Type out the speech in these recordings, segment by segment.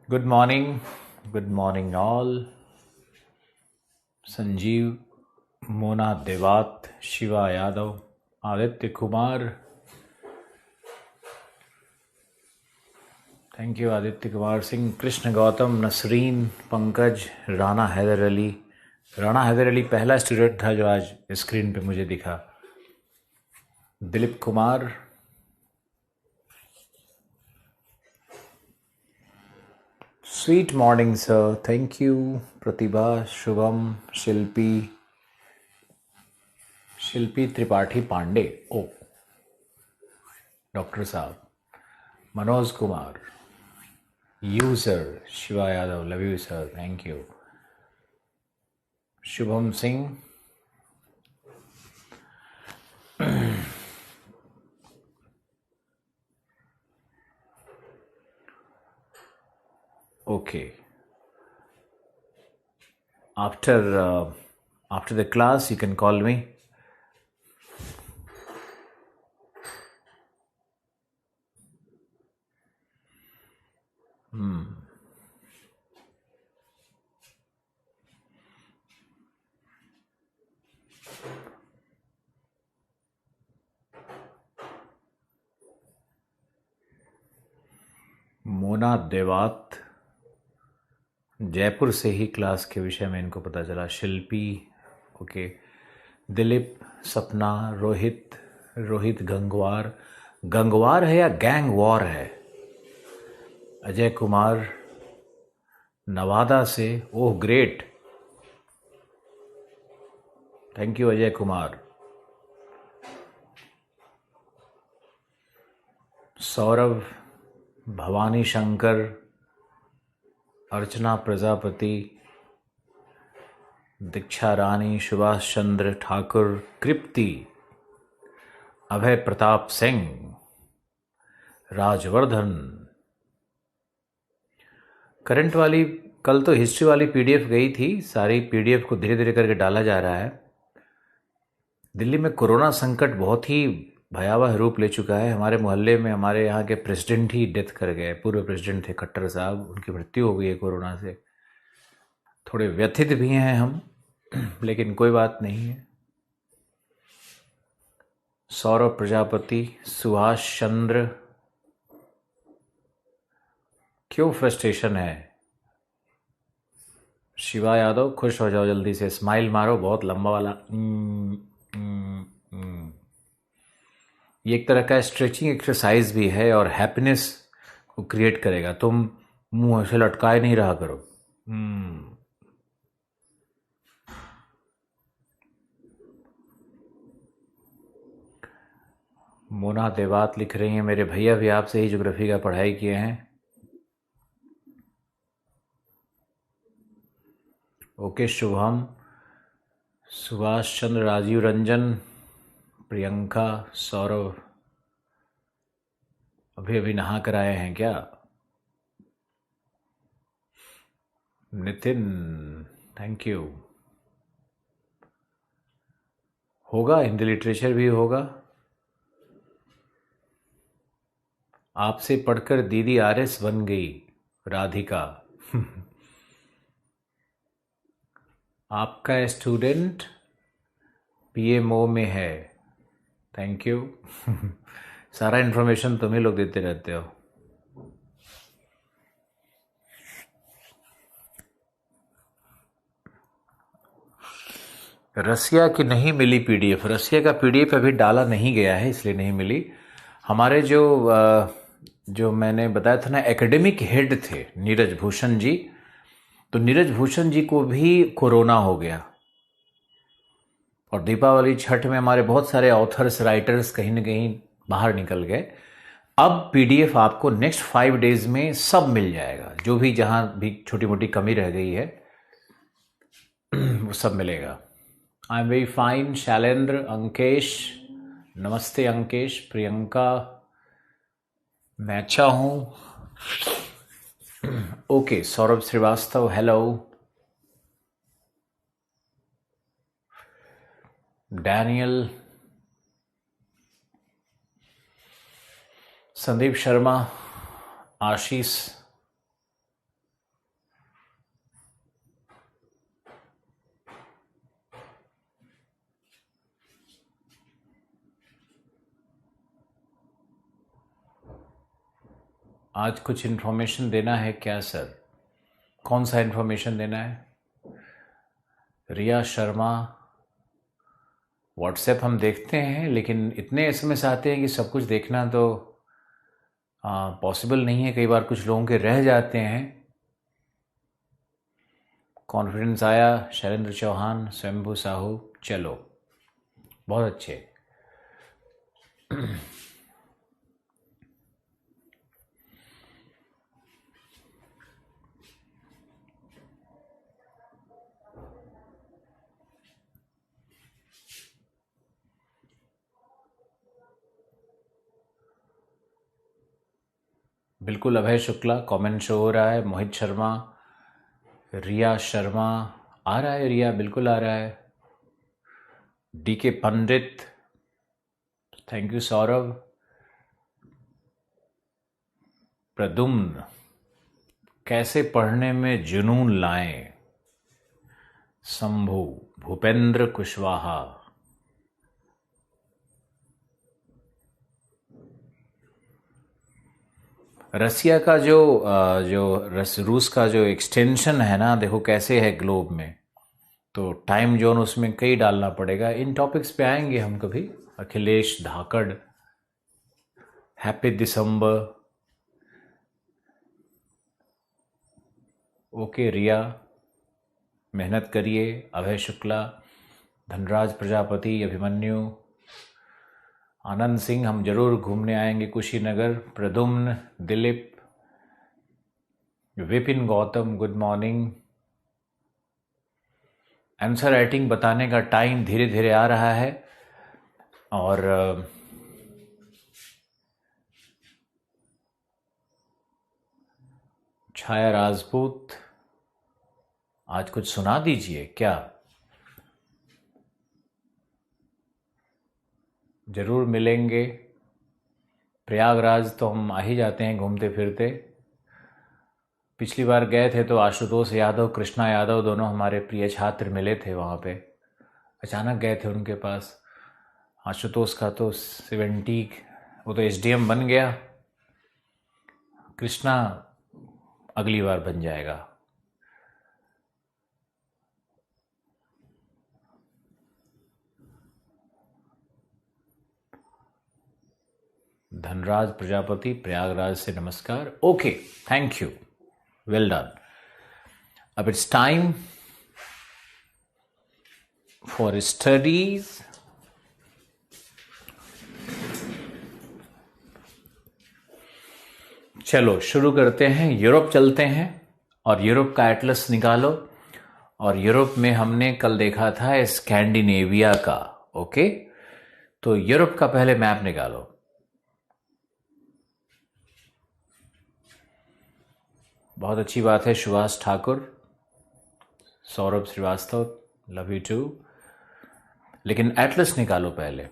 Good morning all. Sanjeev, Mona Devat, Shiva Yadav, Aditya Kumar. Thank you Aditya Kumar Singh, Krishna Gautam, Nasreen, Pankaj, Rana Haider Ali. Rana Haider Ali पहला student था जो आज screen पे मुझे दिखा. Dilip Kumar, sweet morning sir, thank you. Pratibha, Shubham, Shilpi Tripathi Pandey, oh doctor साहब, Manoj Kumar, user Shiva Yadav, love you sir, thank you. Shubham Singh, okay. After the class you can call me. Mona Devat Jaipur से ही class के विषय में इनको पता चला. शिल्पी, ओके. दिलीप, सपना, रोहित गंगवार है या गैंग वॉर है. अजय कुमार, नवादा से, oh great, thank you Ajay Kumar. Saurabh, Bhavani Shankar, Archana Prajapati, Diksha Rani, Subhash Chandra Thakur, Kripti, Abhay Pratap Singh, Rajvardhan. Current वाली, कल तो हिस्ट्री वाली पीडीएफ गई थी, सारी पीडीएफ को धीरे धीरे करके डाला जा रहा है. दिल्ली में कोरोना संकट बहुत ही भयावह रूप ले चुका है. हमारे मोहल्ले में हमारे यहाँ के प्रेसिडेंट ही डेथ कर गए. पूर्व प्रेसिडेंट थे खट्टर साहब, उनकी मृत्यु हो गई है कोरोना से. थोड़े व्यथित भी हैं हम, लेकिन कोई बात नहीं है. सौरभ प्रजापति, सुभाष चंद्र, क्यों फ्रस्ट्रेशन है. शिवा यादव, खुश हो जाओ जल्दी से, स्माइल मारो बहुत लंबा वाला. ये एक तरह का स्ट्रेचिंग एक्सरसाइज भी है और हैप्पीनेस को क्रिएट करेगा. तुम मुंह ऐसे लटकाए नहीं रहा करो. मोना देवात लिख रही हैं, मेरे भैया भी आपसे ही ज्योग्राफी का पढ़ाई किए हैं. ओके. शुभम, सुभाष चंद्र, राजीव रंजन, प्रियंका, सौरभ अभी नहा कर आए हैं क्या. Nitin, thank you. होगा, हिंदी लिटरेचर भी होगा. आपसे पढ़कर दीदी आरएस बन गई, राधिका. आपका स्टूडेंट पीएमओ में है, थैंक यू. सारा इन्फॉर्मेशन तुम ही लोग देते रहते हो. रसिया की नहीं मिली पीडीएफ. रसिया का पीडीएफ अभी डाला नहीं गया है, इसलिए नहीं मिली. हमारे जो मैंने बताया था ना, एकेडमिक हेड थे नीरज भूषण जी, तो नीरज भूषण जी को भी कोरोना हो गया. और दीपावली छठ में हमारे बहुत सारे ऑथर्स, राइटर्स कहीं ना कहीं बाहर निकल गए. अब पीडीएफ आपको नेक्स्ट 5 डेज में सब मिल जाएगा. जो भी जहां भी छोटी मोटी कमी रह गई है वो सब मिलेगा. I am very fine. Shailendra, Ankesh, नमस्ते अंकेश. प्रियंका, मैं अच्छा हूं. Okay. Saurabh Srivastava, hello. Daniel, Sandeep Sharma, Ashish, आज कुछ इन्फॉर्मेशन देना है क्या सर? कौन सा इन्फॉर्मेशन देना है? रिया शर्मा, व्हाट्सएप हम देखते हैं, लेकिन इतने एसएमएस आते हैं कि सब कुछ देखना तो पॉसिबल नहीं है। कई बार कुछ लोगों के रह जाते हैं। कॉन्फिडेंस आया, शैलेंद्र चौहान, स्वयंभू साहू, चलो बहुत अच्छे। बिल्कुल, अभय शुक्ला कमेंट शो हो रहा है। मोहित शर्मा, रिया शर्मा आ रहा है, रिया बिल्कुल आ रहा है। D K Pandit, thank you Saurabh. Pradyumn, कैसे पढ़ने में जुनून लाएं? शंभू, भूपेंद्र कुशवाहा, रसिया का रूस का जो एक्सटेंशन है ना, देखो कैसे है ग्लोब में, तो टाइम जोन उसमें कई डालना पड़ेगा। इन टॉपिक्स पे आएंगे हम कभी। अखिलेश धाकड़, हैप्पी दिसंबर। ओके रिया, मेहनत करिए। अभय शुक्ला, धनराज प्रजापति, अभिमन्यु, आनंद सिंह, हम जरूर घूमने आएंगे Kushinagar. Pradyumna, Dilip, Vipin Gautam, good morning. Answer writing बताने का टाइम धीरे धीरे आ रहा है। और छाया राजपूत, आज कुछ सुना दीजिए क्या? जरूर मिलेंगे। प्रयागराज तो हम आ ही जाते हैं घूमते फिरते। पिछली बार गए थे तो आशुतोष यादव, कृष्णा यादव, दोनों हमारे प्रिय छात्र मिले थे वहाँ पे। अचानक गए थे उनके पास। आशुतोष का तो 70, वो तो एसडीएम बन गया। कृष्णा अगली बार बन जाएगा। धनराज प्रजापति, प्रयागराज से नमस्कार। Okay, thank you, well done. अब इट्स टाइम फॉर स्टडीज। चलो शुरू करते हैं। यूरोप चलते हैं और यूरोप का एटलस निकालो। और यूरोप में हमने कल देखा था स्कैंडिनेविया का। ओके, तो यूरोप का पहले मैप निकालो। बहुत अच्छी बात है Subhash Thakur, Saurabh Srivastava, love you too. लेकिन एटलस निकालो पहले।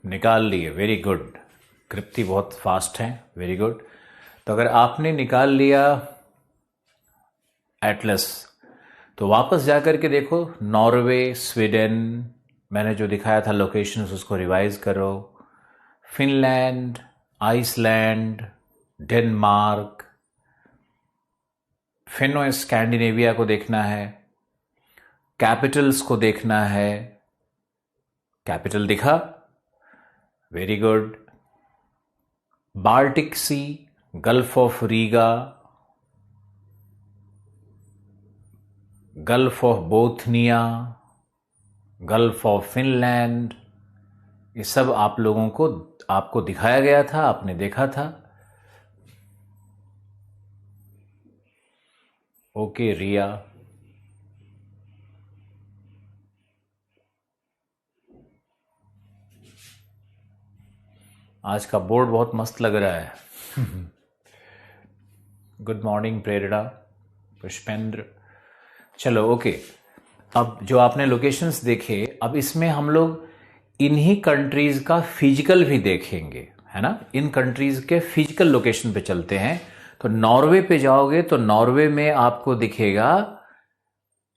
निकाल लिए, वेरी गुड। कृप्ति बहुत फास्ट है, वेरी गुड। तो अगर आपने निकाल लिया एटलस, तो वापस जाकर के देखो नॉर्वे, स्वीडन, मैंने जो दिखाया था लोकेशंस उसको रिवाइज करो। Finland, Iceland, Denmark, Fenno Scandinavia को देखना है। कैपिटल्स को देखना है। कैपिटल दिखा, very good. Baltic Sea, Gulf of Riga, Gulf of Bothnia, Gulf of Finland, ये सब आप लोगों को, आपको दिखाया गया था, आपने देखा था। ओके रिया, आज का बोर्ड बहुत मस्त लग रहा है। गुड मॉर्निंग प्रेरणा, पुष्पेंद्र। चलो ओके, अब जो आपने लोकेशंस देखे, अब इसमें हम लोग इन्हीं कंट्रीज का फिजिकल भी देखेंगे, है ना। इन कंट्रीज के फिजिकल लोकेशन पे चलते हैं। तो नॉर्वे पे जाओगे तो नॉर्वे में आपको दिखेगा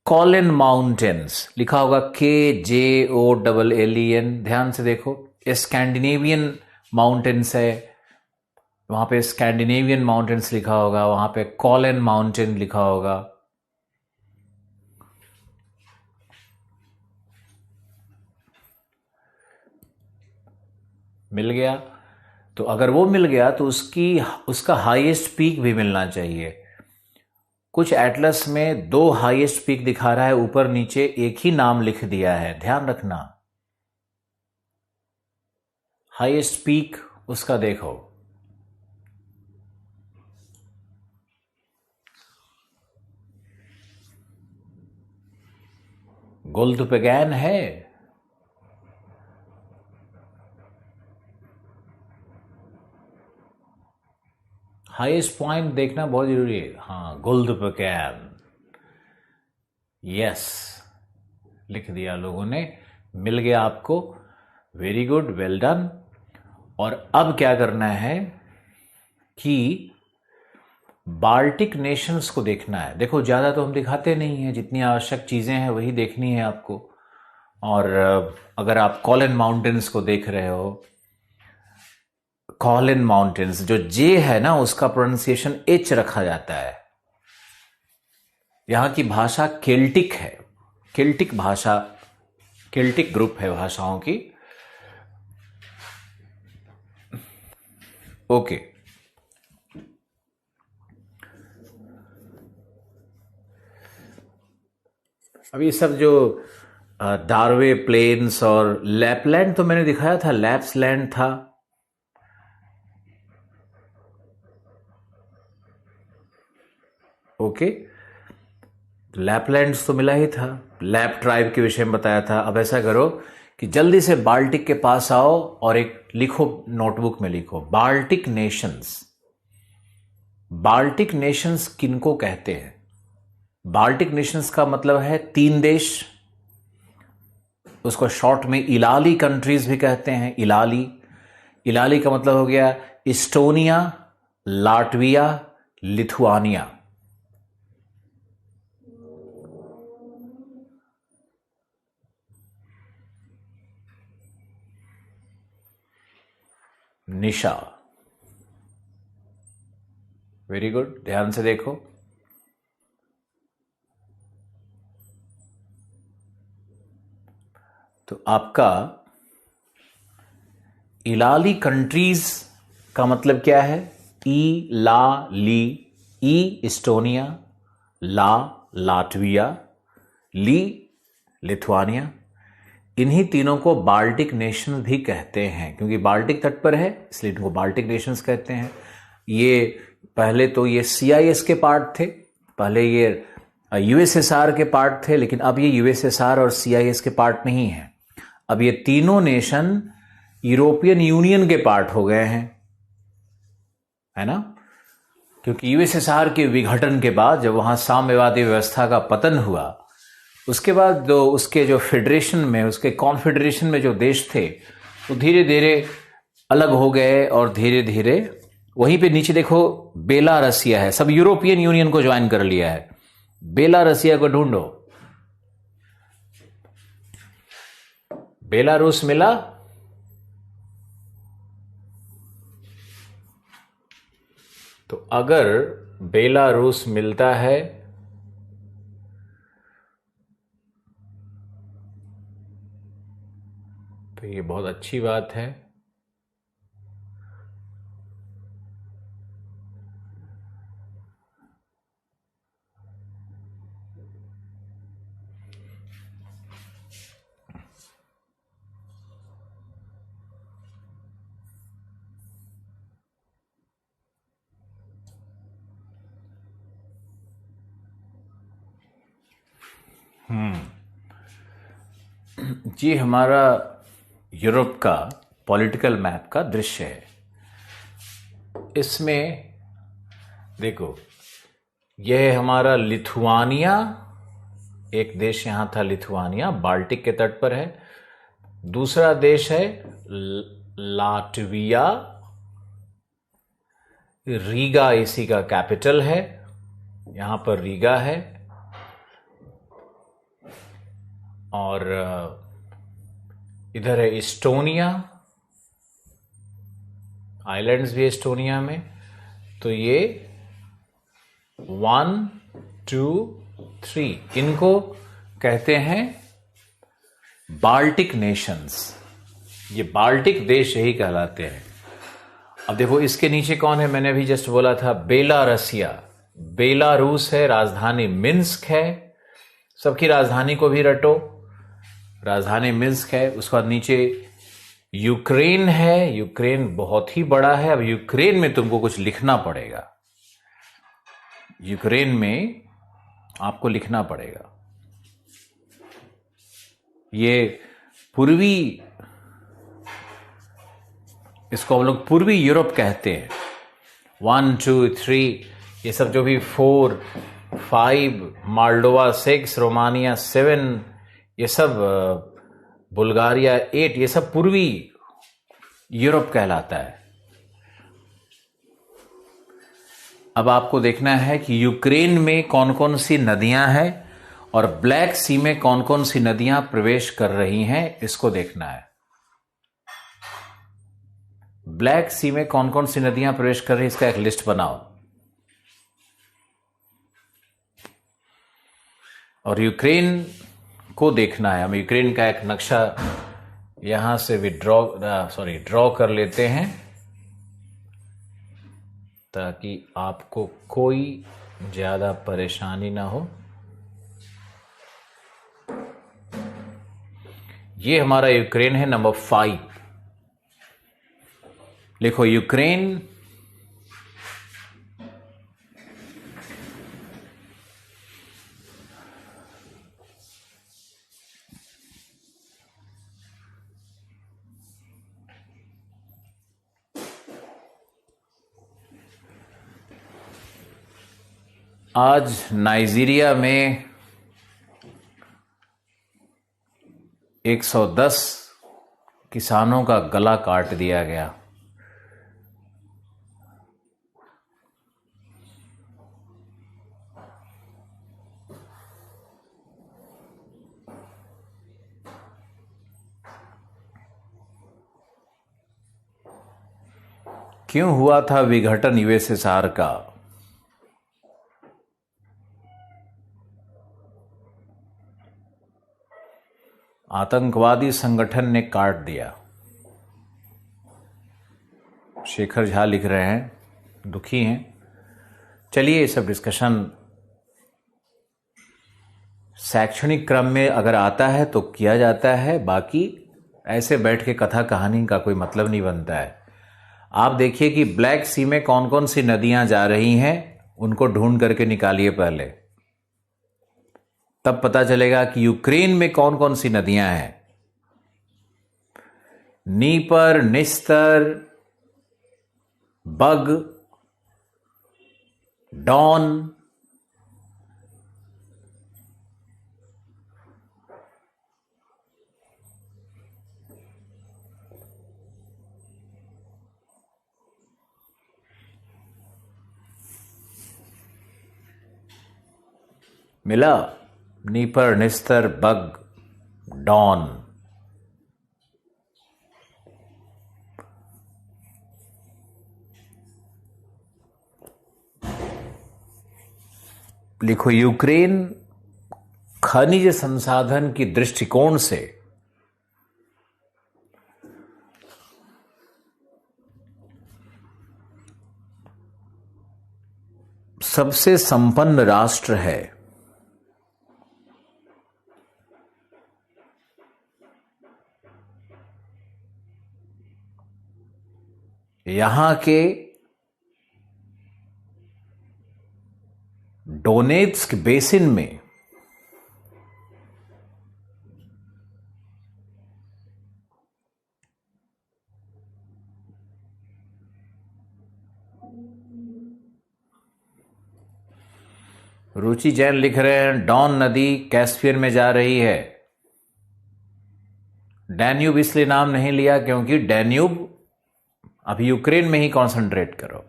कॉलन माउंटेन्स, लिखा होगा KJOLLEN। ध्यान से देखो, ये स्कैंडिनेवियन माउंटेन्स है, वहां पे स्कैंडिनेवियन माउंटेन्स लिखा होगा, वहां पे कॉलन माउंटेन लिखा होगा। मिल गया। तो अगर वो मिल गया तो उसका हाईएस्ट पीक भी मिलना चाहिए। कुछ एटलस में 2 हाईएस्ट पीक दिखा रहा है, ऊपर नीचे एक ही नाम लिख दिया है, ध्यान रखना। हाईएस्ट पीक उसका देखो, गोल्डपेगैन है। हाईएस्ट पॉइंट देखना बहुत जरूरी है। हाँ, गोल्डपेगैन, यस, लिख दिया लोगों ने, मिल गया आपको। Very good, well done. और अब क्या करना है कि बाल्टिक नेशंस को देखना है। देखो, ज़्यादा तो हम दिखाते नहीं हैं, जितनी आवश्यक चीज़ें हैं वही देखनी है आपको। और अगर आप कॉलन माउंटेन्स को देख रहे हो, कॉलन माउंटेन्स, जो जे है ना उसका प्रोनाउंसिएशन एच रखा जाता है। यहां की भाषा केल्टिक है, केल्टिक भाषा, केल्टिक ग्रुप है भाषाओं की। ओके, अब ये सब जो डार्वे प्लेन्स और लैपलैंड तो मैंने दिखाया था, लैप्सलैंड था। ओके, लैपलैंड्स तो मिला ही था, लैप ट्राइब के विषय में बताया था। अब ऐसा करो कि जल्दी से बाल्टिक के पास आओ और एक लिखो, नोटबुक में लिखो, बाल्टिक नेशंस। बाल्टिक नेशंस किनको कहते हैं? बाल्टिक नेशंस का मतलब है 3 देश, उसको शॉर्ट में इलाली कंट्रीज भी कहते हैं। इलाली, इलाली का मतलब हो गया इस्टोनिया, लाटविया, लिथुआनिया। निशा, वेरी गुड, ध्यान से देखो। तो आपका इलाली कंट्रीज का मतलब क्या है? ई ला ली, ई इस्टोनिया, ला लाटविया, ली लिथुआनिया। इन्हीं तीनों को बाल्टिक नेशन भी कहते हैं, क्योंकि बाल्टिक तट पर है इसलिए इनको बाल्टिक नेशंस कहते हैं। ये पहले तो ये CIS के पार्ट थे, पहले ये USSR के पार्ट थे, लेकिन अब ये USSR और CIS के पार्ट नहीं है। अब ये तीनों नेशन यूरोपियन यूनियन के पार्ट हो गए हैं, है ना। क्योंकि USSR के विघटन के बाद जब वहां साम्यवादी व्यवस्था का पतन हुआ, उसके बाद जो उसके जो फेडरेशन में, उसके कॉन्फेडरेशन में जो देश थे वो धीरे धीरे अलग हो गए, और धीरे धीरे वहीं पे नीचे देखो बेलारसिया है, सब यूरोपियन यूनियन को ज्वाइन कर लिया है। बेलारसिया को ढूंढो, बेलारूस मिला? तो अगर बेलारूस मिलता है तो ये बहुत अच्छी बात है। जी, हमारा यूरोप का पॉलिटिकल मैप का दृश्य है। इसमें देखो, यह है हमारा लिथुआनिया, एक देश यहां था लिथुआनिया, बाल्टिक के तट पर है। दूसरा देश है लाटविया, रीगा इसी का कैपिटल है, यहां पर रीगा है। और इधर है इस्टोनिया, आइलैंड्स भी एस्टोनिया में। तो ये 1 2 3 इनको कहते हैं बाल्टिक नेशंस। ये बाल्टिक देश यही कहलाते हैं। अब देखो इसके नीचे कौन है, मैंने अभी जस्ट बोला था बेलारसिया, बेलारूस है, राजधानी मिन्स्क है। सबकी राजधानी को भी रटो, राजधानी मिन्स्क है। उसके बाद नीचे यूक्रेन है, यूक्रेन बहुत ही बड़ा है। अब यूक्रेन में तुमको कुछ लिखना पड़ेगा, यूक्रेन में आपको लिखना पड़ेगा। ये पूर्वी, इसको हम लोग पूर्वी यूरोप कहते हैं। 1 2 3 ये सब जो भी 4 5 माल्डोवा 6 रोमानिया 7 ये सब बुल्गारिया 8 ये सब पूर्वी यूरोप कहलाता है। अब आपको देखना है कि यूक्रेन में कौन कौन सी नदियां हैं और ब्लैक सी में कौन कौन सी नदियां प्रवेश कर रही हैं, इसको देखना है। ब्लैक सी में कौन कौन सी नदियां प्रवेश कर रही है, इसका एक लिस्ट बनाओ। और यूक्रेन को देखना है। हम यूक्रेन का एक नक्शा यहां से ड्रॉ कर लेते हैं ताकि आपको कोई ज्यादा परेशानी ना हो। ये हमारा यूक्रेन है, नंबर 5। लिखो यूक्रेन, आज नाइजीरिया में 110 किसानों का गला काट दिया गया। क्यों हुआ था विघटन यूएसएसआर का? आतंकवादी संगठन ने काट दिया। शेखर झा लिख रहे हैं, दुखी हैं। चलिए ये सब डिस्कशन शैक्षणिक क्रम में अगर आता है तो किया जाता है, बाकी ऐसे बैठ के कथा कहानी का कोई मतलब नहीं बनता है। आप देखिए कि ब्लैक सी में कौन कौन सी नदियां जा रही हैं, उनको ढूंढ करके निकालिए पहले, तब पता चलेगा कि यूक्रेन में कौन कौन सी नदियां हैं। नीपर, निस्तर, बग, डॉन, मिला? Dnieper, निस्तर, bug, don. लिखो यूक्रेन खनिज संसाधन की दृष्टिकोण से सबसे संपन्न राष्ट्र है। यहां के डोनेट्स्क बेसिन में रुचि जैन लिख रहे हैं डॉन नदी कैस्पियन में जा रही है। डैन्यूब इसलिए नाम नहीं लिया क्योंकि डैन्यूब अभी यूक्रेन में ही कॉन्सेंट्रेट करो।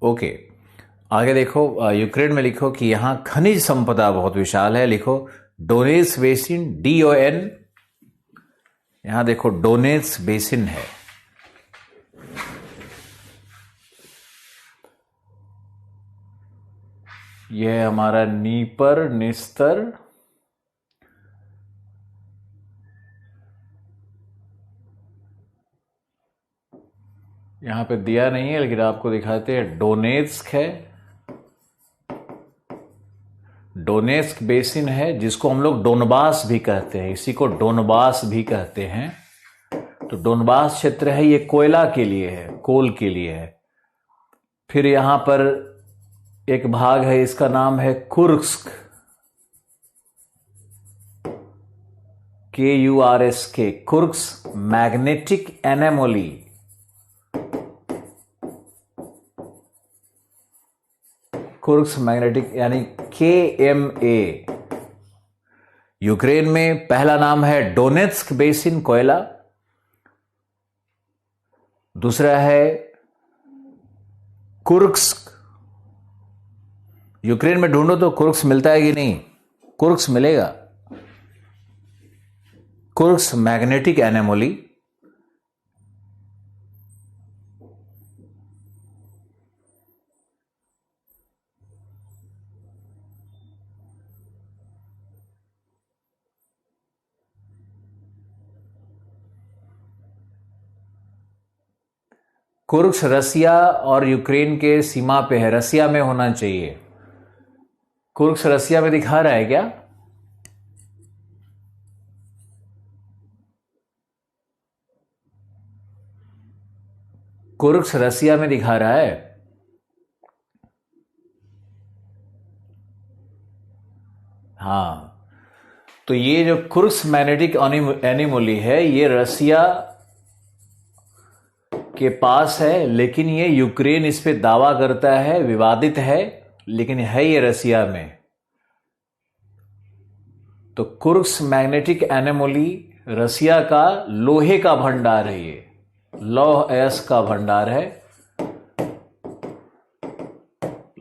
ओके, आगे देखो, यूक्रेन में लिखो कि यहां खनिज संपदा बहुत विशाल है। लिखो डोनेट्स बेसिन, DON, यहां देखो डोनेट्स बेसिन है। यह हमारा नीपर निस्तर, यहां पे दिया नहीं है लेकिन आपको दिखाते हैं। डोनेट्स्क है, डोनेट्स्क बेसिन है जिसको हम लोग डोनबास भी कहते हैं, इसी को डोनबास भी कहते हैं। तो डोनबास क्षेत्र है, ये कोयला के लिए है, कोल के लिए है। फिर यहां पर एक भाग है, इसका नाम है Kursk, KURSK, Kursk magnetic anomaly. Kursk magnetic यानी KMA। यूक्रेन में पहला नाम है डोनेट्स्क बेसिन, कोयला। दूसरा है कुर्स्क। यूक्रेन में ढूंढो तो कुर्स्क मिलता है कि नहीं? कुर्स्क मिलेगा, कुर्स्क मैग्नेटिक एनोमली। कुर्स्क रसिया और यूक्रेन के सीमा पे है, रसिया में होना चाहिए। कुर्स्क रसिया में दिखा रहा है क्या? कुर्स्क रसिया में दिखा रहा है। हाँ, तो ये जो कुर्स्क मैग्नेटिक एनोमली है ये रसिया के पास है, लेकिन ये यूक्रेन इस पे दावा करता है, विवादित है, लेकिन है ये रसिया में। तो कुर्स्क मैग्नेटिक एनोमली रसिया का लोहे का भंडार है, ये लौह अयस्क का भंडार है,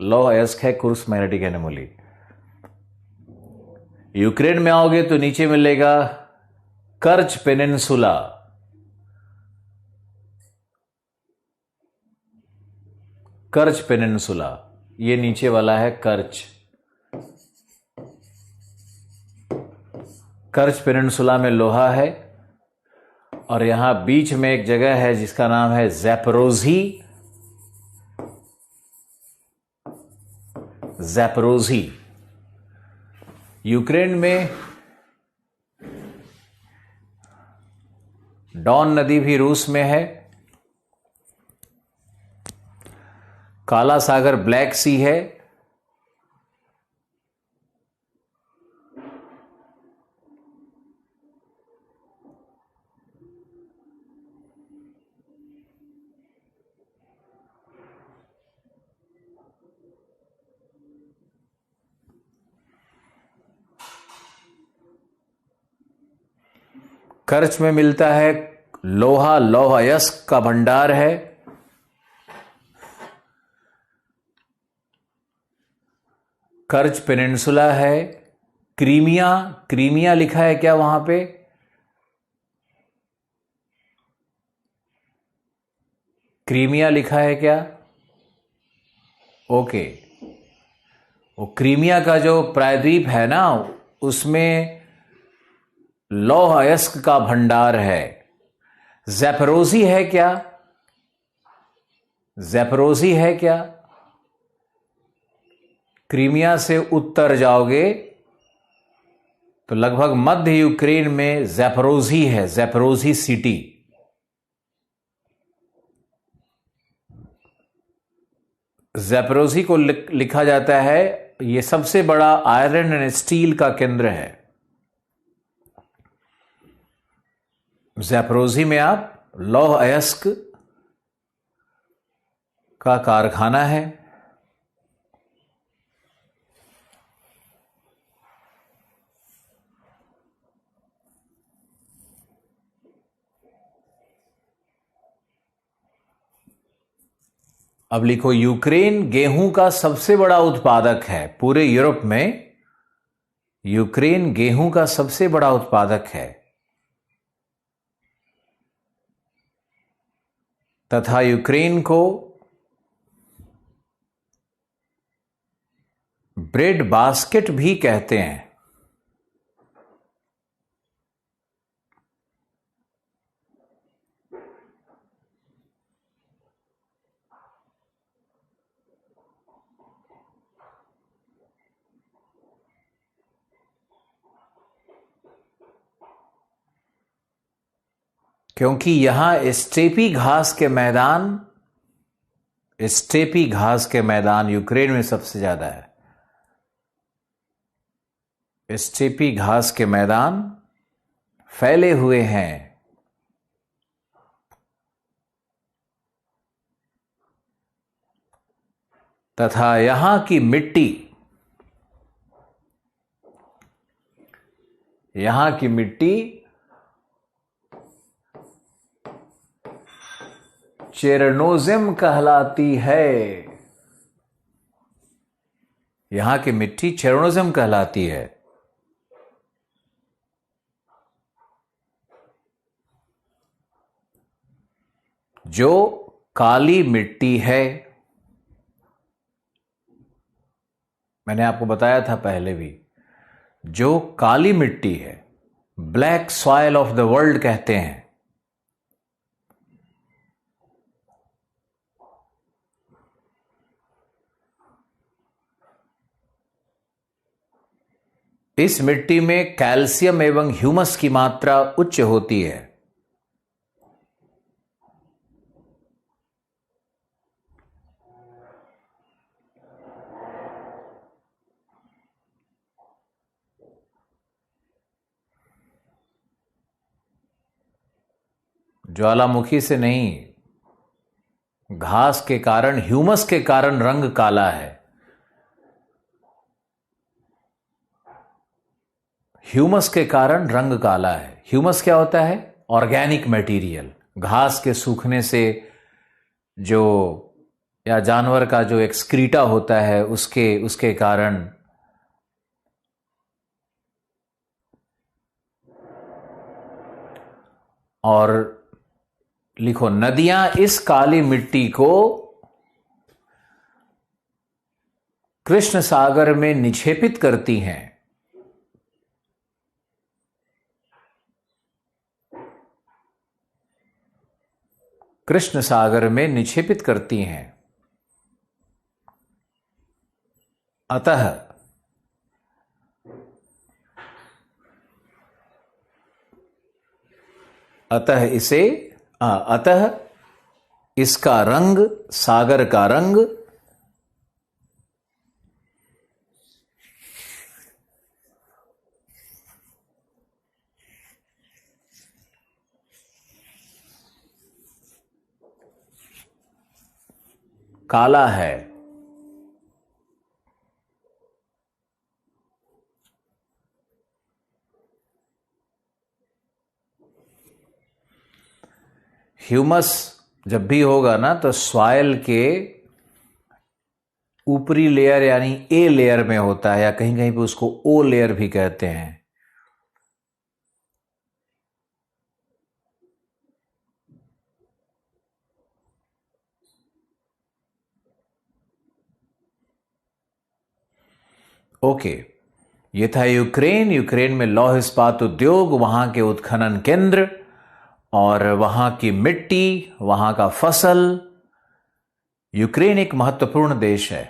लौह अयस्क है कुर्स्क मैग्नेटिक एनोमली। यूक्रेन में आओगे तो नीचे मिलेगा कर्च पेनिनसुला, कर्च पेनिनसुला, ये नीचे वाला है कर्च। कर्च पेनिनसुला में लोहा है, और यहां बीच में एक जगह है जिसका नाम है ज़ैपोरोज़ी, ज़ैपोरोज़ी। यूक्रेन में डॉन नदी भी रूस में है, काला सागर ब्लैक सी है, कर्च में मिलता है लोहा, लौह अयस्क का भंडार है। कर्च पेनिनसुला है। क्रीमिया, क्रीमिया लिखा है क्या वहां पे? क्रीमिया लिखा है क्या? ओके, वो क्रीमिया का जो प्रायद्वीप है ना, उसमें लौह अयस्क का भंडार है। ज़ैपोरोज़ी है क्या? ज़ैपोरोज़ी है क्या? क्रीमिया से उत्तर जाओगे तो लगभग मध्य यूक्रेन में ज़ैपोरोज़ी है, ज़ैपोरोज़ी सिटी। ज़ैपोरोज़ी को लिखा जाता है, यह सबसे बड़ा आयरन एंड स्टील का केंद्र है। ज़ैपोरोज़ी में आप लौह अयस्क का कारखाना है। अब लिखो, यूक्रेन गेहूं का सबसे बड़ा उत्पादक है पूरे यूरोप में। यूक्रेन गेहूं का सबसे बड़ा उत्पादक है तथा यूक्रेन को ब्रेड बास्केट भी कहते हैं। क्योंकि यहां स्टेपी घास के मैदान यूक्रेन में सबसे ज्यादा है। स्टेपी घास के मैदान फैले हुए हैं तथा यहां की मिट्टी चेरनोजिम कहलाती है। यहां की मिट्टी चेरनोजिम कहलाती है। जो काली मिट्टी है। मैंने आपको बताया था पहले भी, जो काली मिट्टी है, black soil of the world कहते हैं। इस मिट्टी में कैल्शियम एवं ह्यूमस की मात्रा उच्च होती है। ज्वालामुखी से नहीं, घास के कारण, ह्यूमस के कारण रंग काला है। ह्यूमस के कारण रंग काला है। ह्यूमस क्या होता है? Organic material. घास के सूखने से जो, या जानवर का जो एक्सक्रीटा होता है, उसके कारण और लिखो, नदियां इस काली मिट्टी को कृष्ण सागर में निक्षेपित करती हैं। कृष्ण सागर में निक्षेपित करती हैं। अतः इसका रंग, सागर का रंग काला है। ह्यूमस जब भी होगा ना, तो सॉइल के ऊपरी लेयर यानी ए लेयर में होता है, या कहीं कहीं पे उसको ओ लेयर भी कहते हैं। ओके, ये था यूक्रेन। यूक्रेन में लौह इस्पात उद्योग, वहां के उत्खनन केंद्र और वहां की मिट्टी, वहां का फसल। यूक्रेन एक महत्वपूर्ण देश है,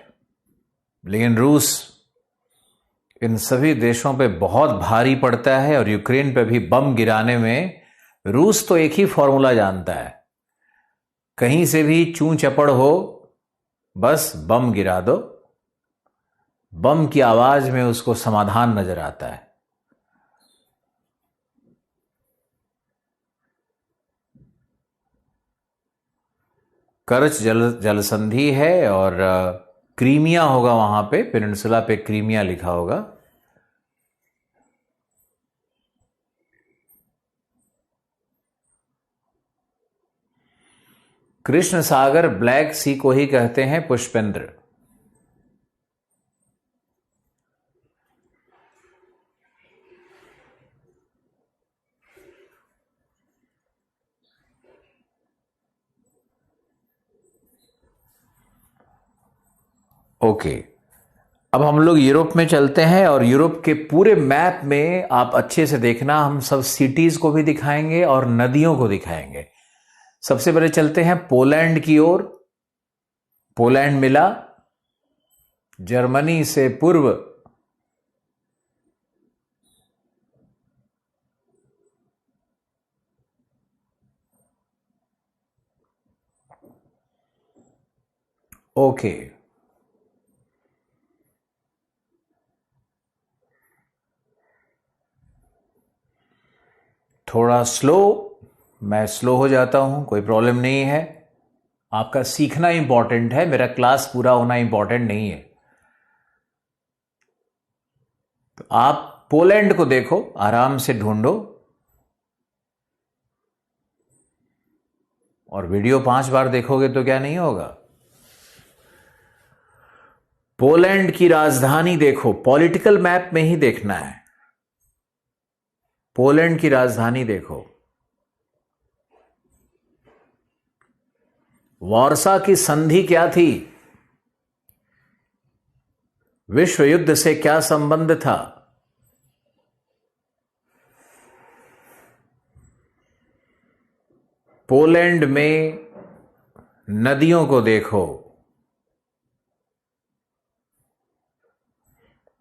लेकिन रूस इन सभी देशों पे बहुत भारी पड़ता है और यूक्रेन पे भी बम गिराने में रूस तो एक ही फॉर्मूला जानता है, कहीं से भी चूं चपड़ हो बस बम गिरा दो, बम की आवाज में उसको समाधान नजर आता है। करच जलसंधि है और क्रीमिया होगा, वहां पे पेनिनसुला पे क्रीमिया लिखा होगा। कृष्ण सागर ब्लैक सी को ही कहते हैं पुष्पेंद्र। ओके, अब हम लोग यूरोप में चलते हैं और यूरोप के पूरे मैप में आप अच्छे से देखना, हम सब सिटीज को भी दिखाएंगे और नदियों को दिखाएंगे। सबसे पहले चलते हैं पोलैंड की ओर। पोलैंड मिला जर्मनी से पूर्व, ओके। थोड़ा स्लो, मैं स्लो हो जाता हूं, कोई प्रॉब्लम नहीं है। आपका सीखना इंपॉर्टेंट है, मेरा क्लास पूरा होना इंपॉर्टेंट नहीं है। तो आप पोलैंड को देखो, आराम से ढूंढो और वीडियो 5 बार देखोगे तो क्या नहीं होगा। पोलैंड की राजधानी देखो, पॉलिटिकल मैप में ही देखना है। पोलैंड की राजधानी देखो, वार्सा की संधि क्या थी, विश्व युद्ध से क्या संबंध था। पोलैंड में नदियों को देखो,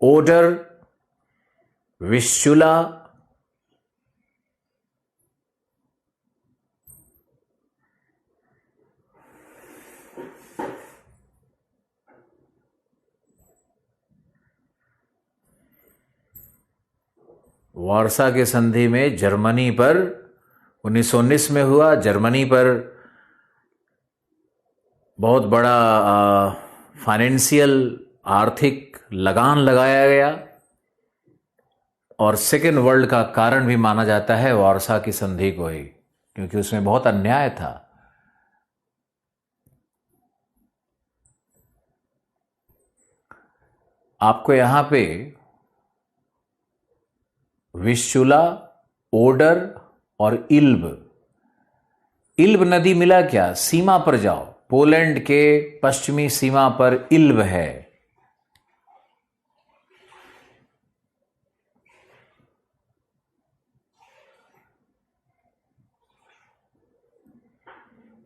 ओडर, विस्चुला, वार्सा के संधि में जर्मनी पर 1919 में हुआ, जर्मनी पर बहुत बड़ा फाइनेंशियल आर्थिक लगान लगाया गया और सेकेंड वर्ल्ड का कारण भी माना जाता है वार्सा की संधि को ही, क्योंकि उसमें बहुत अन्याय था। आपको यहां पे विस्चुला, ओडर और इल्ब, इल्ब नदी मिला क्या, सीमा पर जाओ, पोलैंड के पश्चिमी सीमा पर इल्ब है।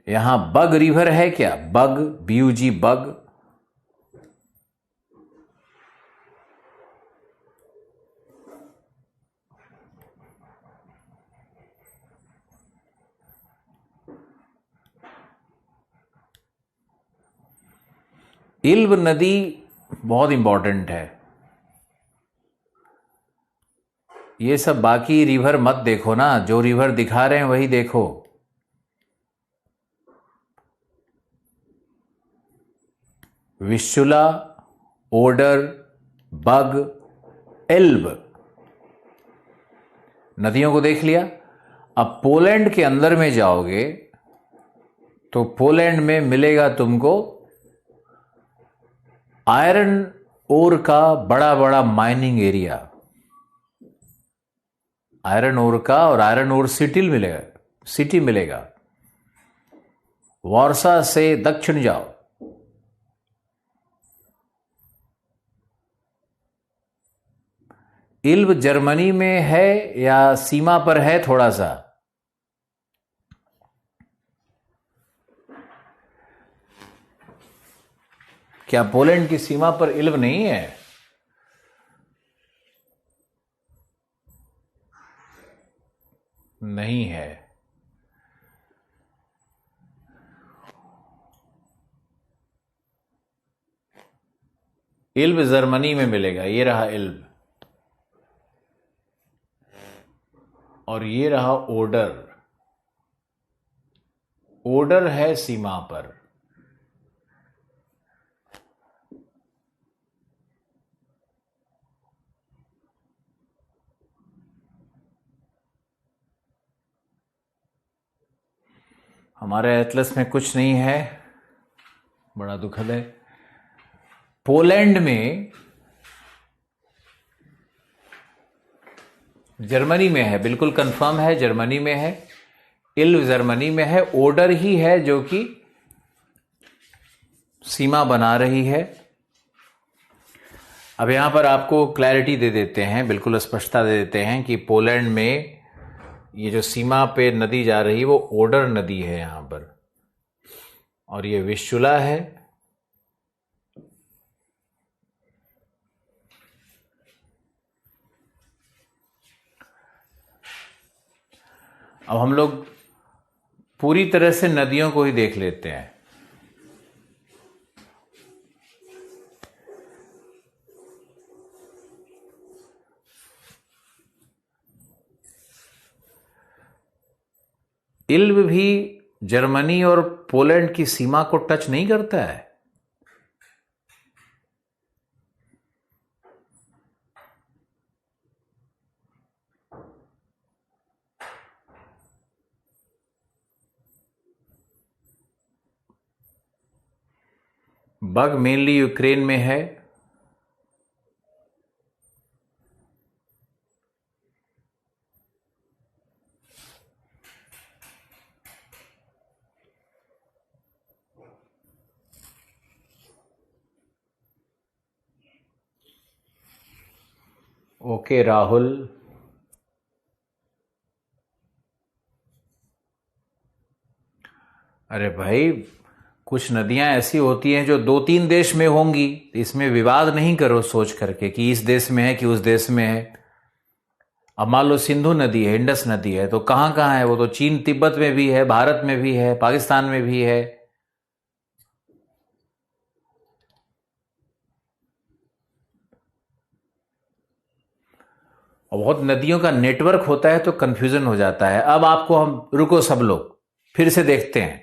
यहां बग रिवर है क्या, बग, BUG, बग। इल्ब नदी बहुत इंपॉर्टेंट है। ये सब बाकी रिवर मत देखो ना, जो रिवर दिखा रहे हैं वही देखो। विस्चुला, ओडर, बग, एल्ब, नदियों को देख लिया। अब पोलैंड के अंदर में जाओगे तो पोलैंड में मिलेगा तुमको आयरन ओर का बड़ा बड़ा माइनिंग एरिया, आयरन ओर का, और आयरन ओर सिटी मिलेगा। वार्सा से दक्षिण जाओ, इल्ब जर्मनी में है या सीमा पर है थोड़ा सा, क्या पोलैंड की सीमा पर इल्ब नहीं है? नहीं है। इल्ब जर्मनी में मिलेगा, ये रहा इल्ब, और ये रहा ओडर। ओडर है सीमा पर। हमारे एटलस में कुछ नहीं है, बड़ा दुखद है। पोलैंड में, जर्मनी में है, बिल्कुल कंफर्म है, जर्मनी में है। इल्व जर्मनी में है। ओडर ही है जो कि सीमा बना रही है। अब यहां पर आपको क्लैरिटी दे देते हैं, बिल्कुल स्पष्टता दे देते हैं कि पोलैंड में ये जो सीमा पे नदी जा रही है वो ओडर नदी है यहां पर, और ये विशुला है। अब हम लोग पूरी तरह से नदियों को ही देख लेते हैं। इल्ब भी जर्मनी और पोलैंड की सीमा को टच नहीं करता है। बग मेनली यूक्रेन में है। ओके राहुल। अरे भाई, कुछ नदियां ऐसी होती हैं जो 2-3 देश में होंगी, इसमें विवाद नहीं करो सोच करके कि इस देश में है कि उस देश में है। अब मान लो सिंधु नदी है, इंडस नदी है, तो कहां कहां है वो? तो चीन तिब्बत में भी है, भारत में भी है, पाकिस्तान में भी है। और बहुत नदियों का नेटवर्क होता है तो कंफ्यूजन हो जाता है। अब आपको हम, रुको सब लोग, फिर से देखते हैं।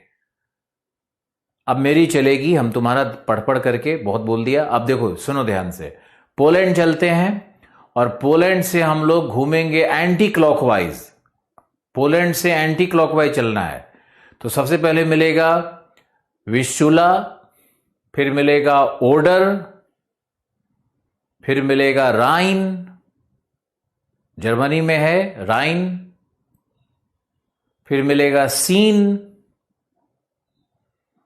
अब मेरी चलेगी, हम तुम्हारा पढ़ पढ़ करके बहुत बोल दिया। अब देखो, सुनो ध्यान से। पोलैंड चलते हैं और पोलैंड से हम लोग घूमेंगे एंटी क्लॉकवाइज। पोलैंड से एंटी क्लॉकवाइज चलना है। तो सबसे पहले मिलेगा विशुला, फिर मिलेगा ओडर, फिर मिलेगा राइन, जर्मनी में है राइन, फिर मिलेगा सीन,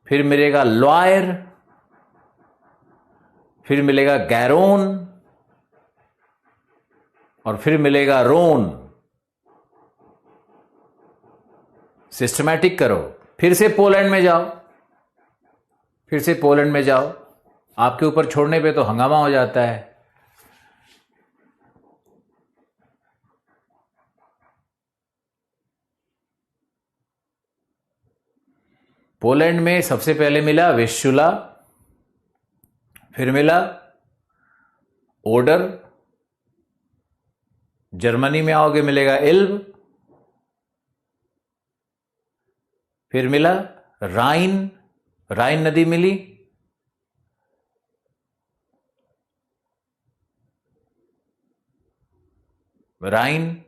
फिर मिलेगा लॉयर, फिर मिलेगा गैरोन, और फिर मिलेगा रोन। सिस्टमैटिक करो। फिर से पोलैंड में जाओ, फिर से पोलैंड में जाओ। आपके ऊपर छोड़ने पे तो हंगामा हो जाता है। पोलैंड में सबसे पहले मिला विशुला, फिर मिला ओडर। जर्मनी में आओगे मिलेगा इल्ब, फिर मिला राइन, राइन नदी मिली, राइन,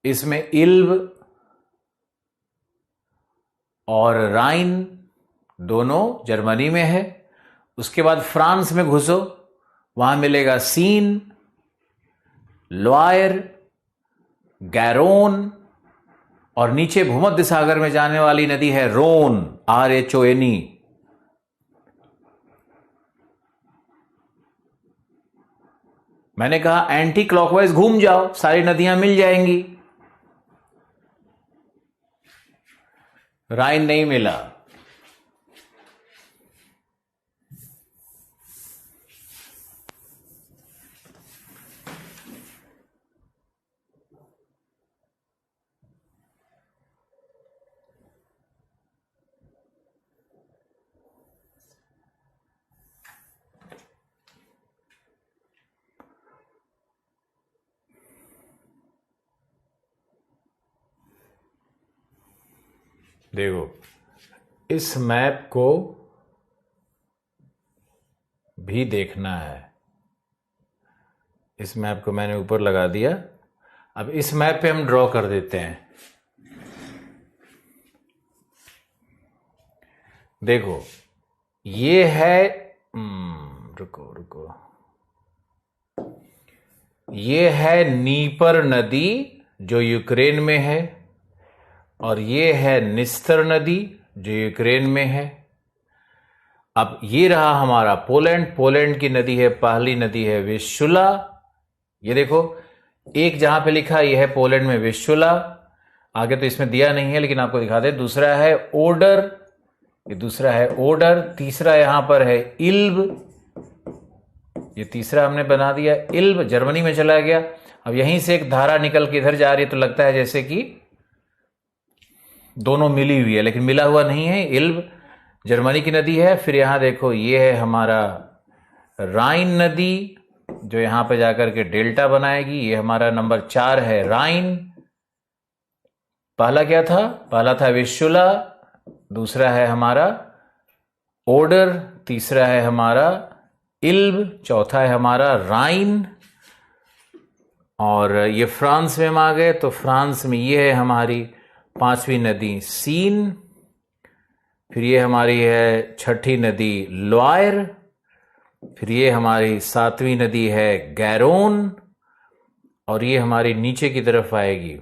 इसमें इल्ब और राइन दोनों जर्मनी में है। उसके बाद फ्रांस में घुसो, वहां मिलेगा सीन, लॉयर, गैरोन, और नीचे भूमध्य सागर में जाने वाली नदी है रोन, RHONE। मैंने कहा एंटी क्लॉकवाइज घूम जाओ, सारी नदियां मिल जाएंगी। राइन नहीं मिला। देखो, इस मैप को भी देखना है। इस मैप को मैंने ऊपर लगा दिया। अब इस मैप पे हम ड्रॉ कर देते हैं। देखो, ये है, रुको रुको, ये है नीपर नदी जो यूक्रेन में है, और ये है निस्तर नदी जो यूक्रेन में है। अब ये रहा हमारा पोलैंड। पोलैंड की नदी है, पहली नदी है विस्चुला। ये देखो, एक जहां पे लिखा ये है पोलैंड में विस्चुला, आगे तो इसमें दिया नहीं है लेकिन आपको दिखा दे। दूसरा है ओडर, ये दूसरा है ओडर। तीसरा यहां पर है इल्ब, ये तीसरा हमने बना दिया। इल्ब जर्मनी में चला गया। अब यहीं से एक धारा निकल के इधर जा रही है, तो लगता है जैसे कि दोनों मिली हुई है, लेकिन मिला हुआ नहीं है। इल्ब जर्मनी की नदी है। फिर यहां देखो, ये है हमारा राइन नदी जो यहां पे जाकर के डेल्टा बनाएगी। ये हमारा नंबर 4 है राइन। पहला क्या था? पहला था विस्चुला, दूसरा है हमारा ओडर, तीसरा है हमारा इल्ब, चौथा है हमारा राइन। और ये फ्रांस में हम आ गए, तो फ्रांस में ये है हमारी 5वीं नदी सीन। फिर ये हमारी है 6ठी नदी लॉयर। फिर ये हमारी 7वीं नदी है गैरोन। और ये हमारी नीचे की तरफ आएगी,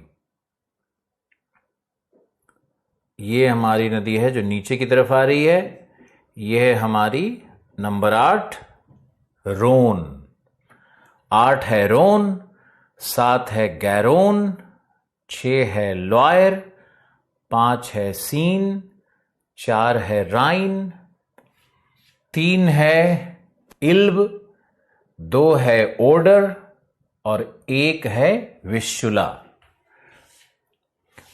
ये हमारी नदी है जो नीचे की तरफ आ रही है, ये है हमारी नंबर 8 रोन। 8 है रोन, 7 है गैरोन, 6 है लॉयर, 5 है सीन, 4 है राइन, 3 है इल्ब, 2 है ओडर और 1 है विस्चुला।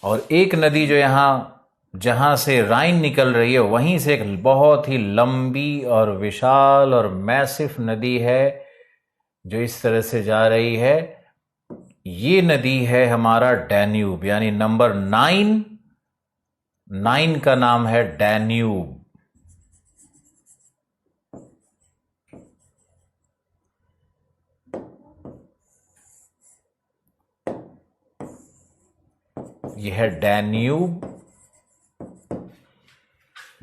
और एक नदी जो यहां जहां से राइन निकल रही है, वहीं से एक बहुत ही लंबी और विशाल और मैसिव नदी है जो इस तरह से जा रही है। ये नदी है हमारा डैन्यूब, यानी नंबर 9। 9 का नाम है डैन्यूब। यह है डैन्यूब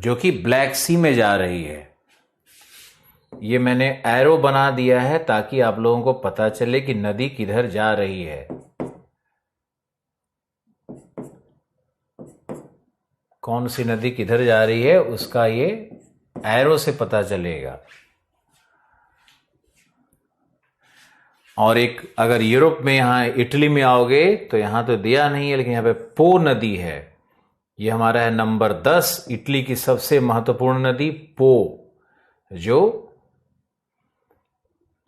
जो कि ब्लैक सी में जा रही है। ये मैंने एरो बना दिया है ताकि आप लोगों को पता चले कि नदी किधर जा रही है। कौन सी नदी किधर जा रही है उसका ये एरो से पता चलेगा। और एक, अगर यूरोप में यहां इटली में आओगे तो यहां तो दिया नहीं है, लेकिन यहां पे पो नदी है। ये हमारा है नंबर 10, इटली की सबसे महत्वपूर्ण नदी पो, जो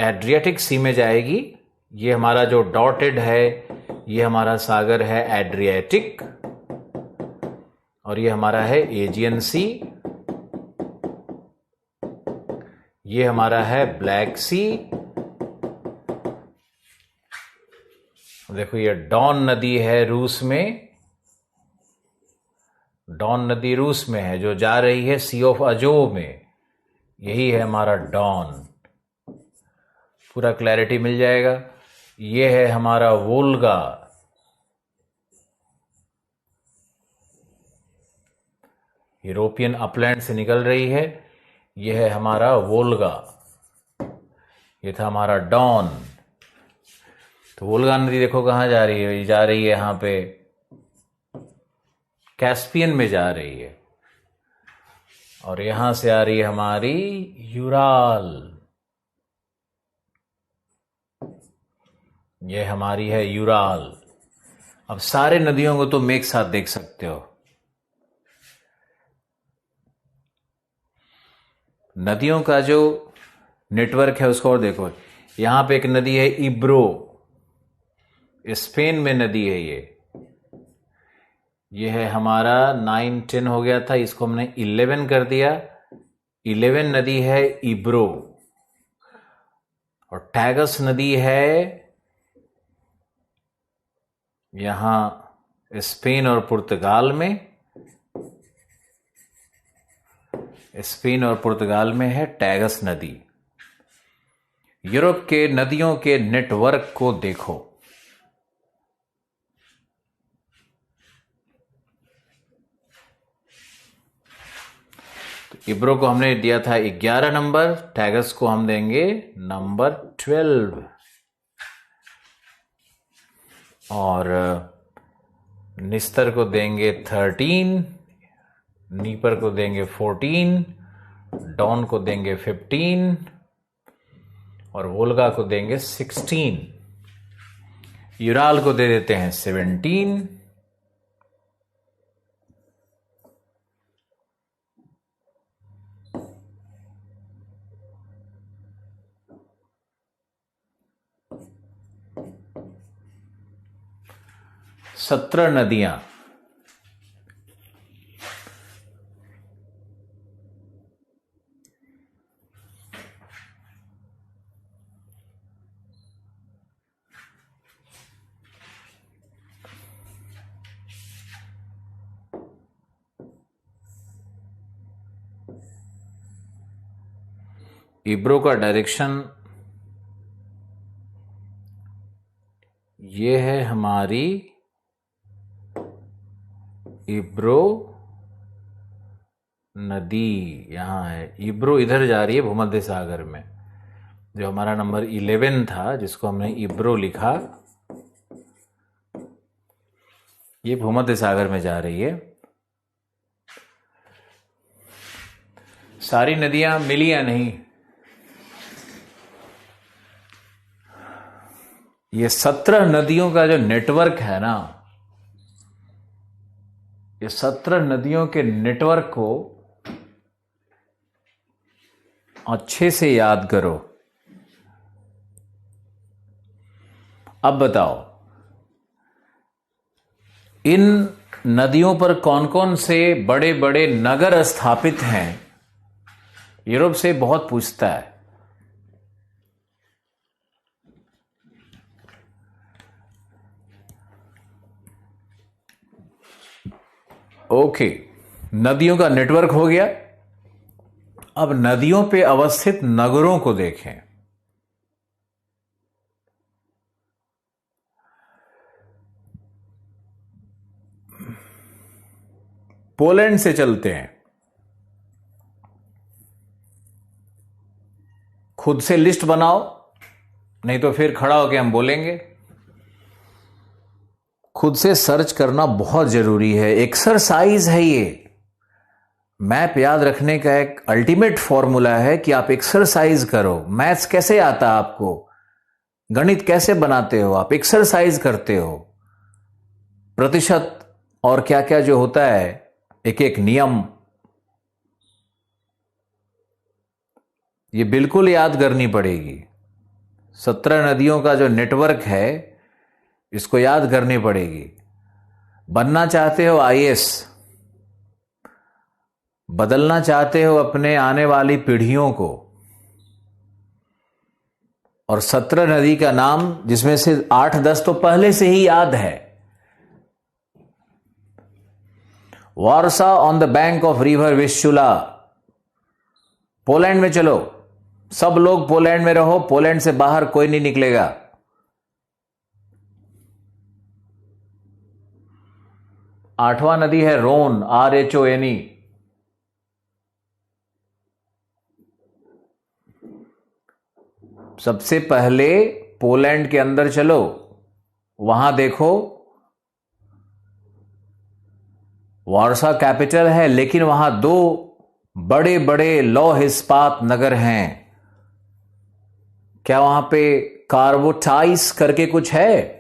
एड्रियाटिक सी में जाएगी। ये हमारा जो डॉटेड है, ये हमारा सागर है एड्रियाटिक, और ये हमारा है एजियन सी। ये हमारा है ब्लैक सी। देखो, ये डॉन नदी है रूस में। डॉन नदी रूस में है जो जा रही है सी ऑफ अजोव में। यही है हमारा डॉन। पूरा क्लैरिटी मिल जाएगा। ये है हमारा वोल्गा। यूरोपियन अपलैंड से निकल रही है। यह है हमारा वोल्गा। ये था हमारा डॉन। तो वोल्गा नदी देखो कहां जा रही है। ये जा रही है यहां पे कैस्पियन में जा रही है, और यहां से आ रही है हमारी यूराल। ये हमारी है यूराल। अब सारे नदियों को तुम एक साथ देख सकते हो। नदियों का जो नेटवर्क है उसको और देखो। यहां पे एक नदी है इब्रो, स्पेन में नदी है ये है हमारा 9, 10 हो गया था, इसको हमने 11 कर दिया। 11 नदी है इब्रो। और टैगस नदी है यहां स्पेन और पुर्तगाल में। स्पेन और पुर्तगाल में है टैगस नदी। यूरोप के नदियों के नेटवर्क को देखो। तो इब्रो को हमने दिया था 11 नंबर, टैगस को हम देंगे नंबर 12 और निस्तर को देंगे 13, नीपर को देंगे 14, डॉन को देंगे 15 और वोल्गा को देंगे 16। यूराल को दे देते हैं 17। सत्रह नदियां। इब्रो का डायरेक्शन ये है, हमारी इब्रो नदी यहां है। इब्रो इधर जा रही है भूमध्य सागर में। जो हमारा नंबर 11 था जिसको हमने इब्रो लिखा, ये भूमध्य सागर में जा रही है। सारी नदियां मिली या नहीं? ये 17 नदियों का जो नेटवर्क है ना, ये 17 नदियों के नेटवर्क को अच्छे से याद करो। अब बताओ, इन नदियों पर कौन कौन से बड़े बड़े नगर स्थापित हैं? यूरोप से बहुत पूछता है। ओके, नदियों का नेटवर्क हो गया। अब नदियों पे अवस्थित नगरों को देखें। पोलैंड से चलते हैं। खुद से लिस्ट बनाओ, नहीं तो फिर खड़ा होकर हम बोलेंगे। खुद से सर्च करना बहुत जरूरी है, एक्सरसाइज है ये। मैप याद रखने का एक अल्टीमेट फॉर्मूला है कि आप एक्सरसाइज करो। मैथ्स कैसे आता है आपको, गणित कैसे बनाते हो? आप एक्सरसाइज करते हो। प्रतिशत और क्या क्या जो होता है, एक एक नियम, ये बिल्कुल याद करनी पड़ेगी। 17 नदियों का जो नेटवर्क है, इसको याद करनी पड़ेगी। बनना चाहते हो आईएएस, बदलना चाहते हो अपने आने वाली पीढ़ियों को, और 17 नदी का नाम जिसमें से 8-10 तो पहले से ही याद है। Warsaw on the bank of river Vistula. Poland में चलो, सब लोग पोलैंड में रहो, पोलैंड से बाहर कोई नहीं निकलेगा। आठवां नदी है रोन, RHONE। सबसे पहले पोलैंड के अंदर चलो, वहां देखो वार्सा कैपिटल है, लेकिन वहां 2 बड़े बड़े लौह इस्पात नगर हैं। क्या वहां पे कार्बोटाइस करके कुछ है?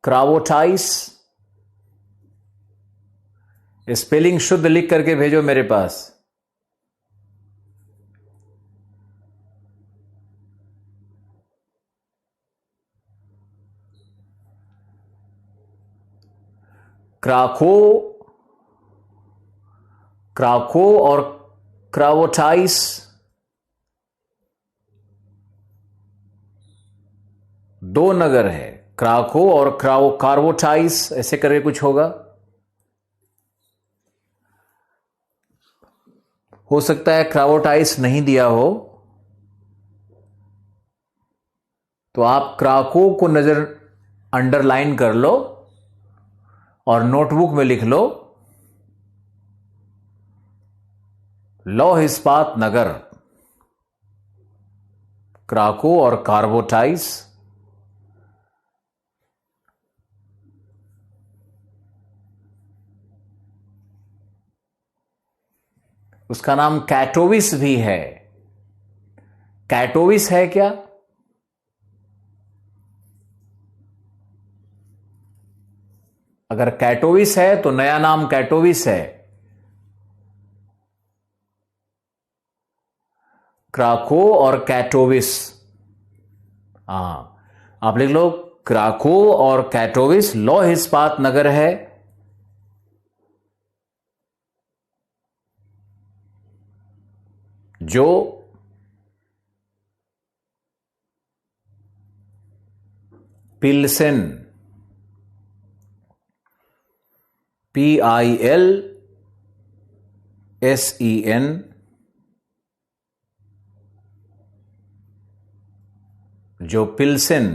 क्रावोटाइस, स्पेलिंग शुद्ध लिख करके भेजो मेरे पास। क्राको और क्रावोटाइस, दो नगर है, क्राको और कार्वोटाइस, ऐसे करके कुछ होगा। हो सकता है क्रावोटाइस नहीं दिया हो, तो आप क्राको को नजर अंडरलाइन कर लो और नोटबुक में लिख लो लौह इस्पात नगर, क्राको और कार्बोटाइस। उसका नाम कैटोविस भी है। कैटोविस है क्या? अगर कैटोविस है तो नया नाम कैटोविस है। क्राको और कैटोविस, हाँ आप लिख लो क्राको और कैटोविस लौह इस्पात नगर है। जो पिल्सेन, PILSEN, जो पिल्सेन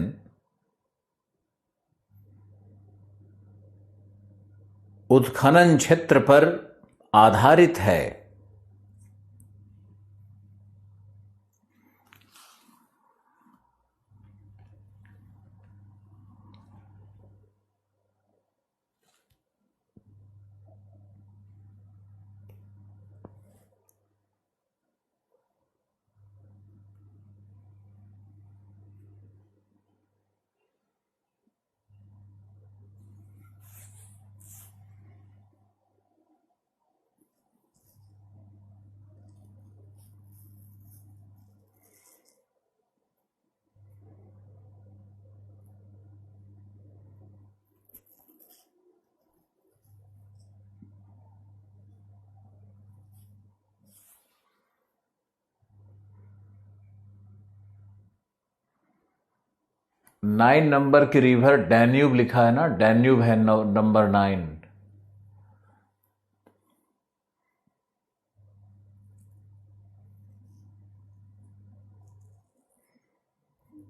उत्खनन क्षेत्र पर आधारित है। नाइन नंबर की रिवर डैन्यूब लिखा है ना, डैन्यूब है नंबर 9।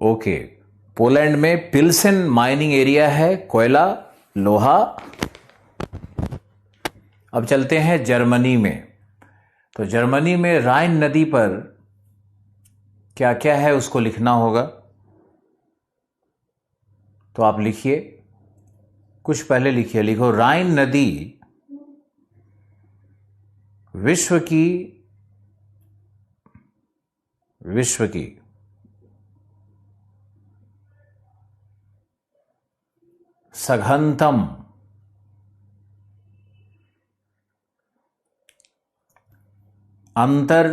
ओके, पोलैंड में पिल्सेन माइनिंग एरिया है, कोयला लोहा। अब चलते हैं जर्मनी में। तो जर्मनी में राइन नदी पर क्या क्या है उसको लिखना होगा। तो आप लिखिए, कुछ पहले लिखिए, लिखो राइन नदी विश्व की सघनतम अंतर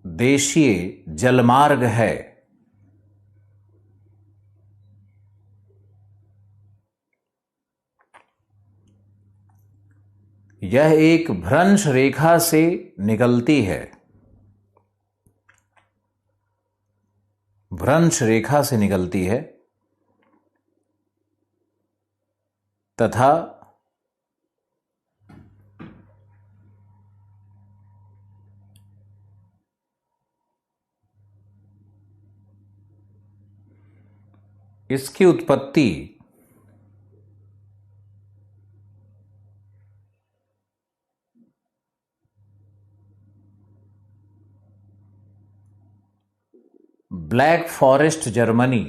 देशीय जलमार्ग है। यह एक भ्रंश रेखा से निकलती है, भ्रंश रेखा से निकलती है तथा इसकी उत्पत्ति ब्लैक फॉरेस्ट जर्मनी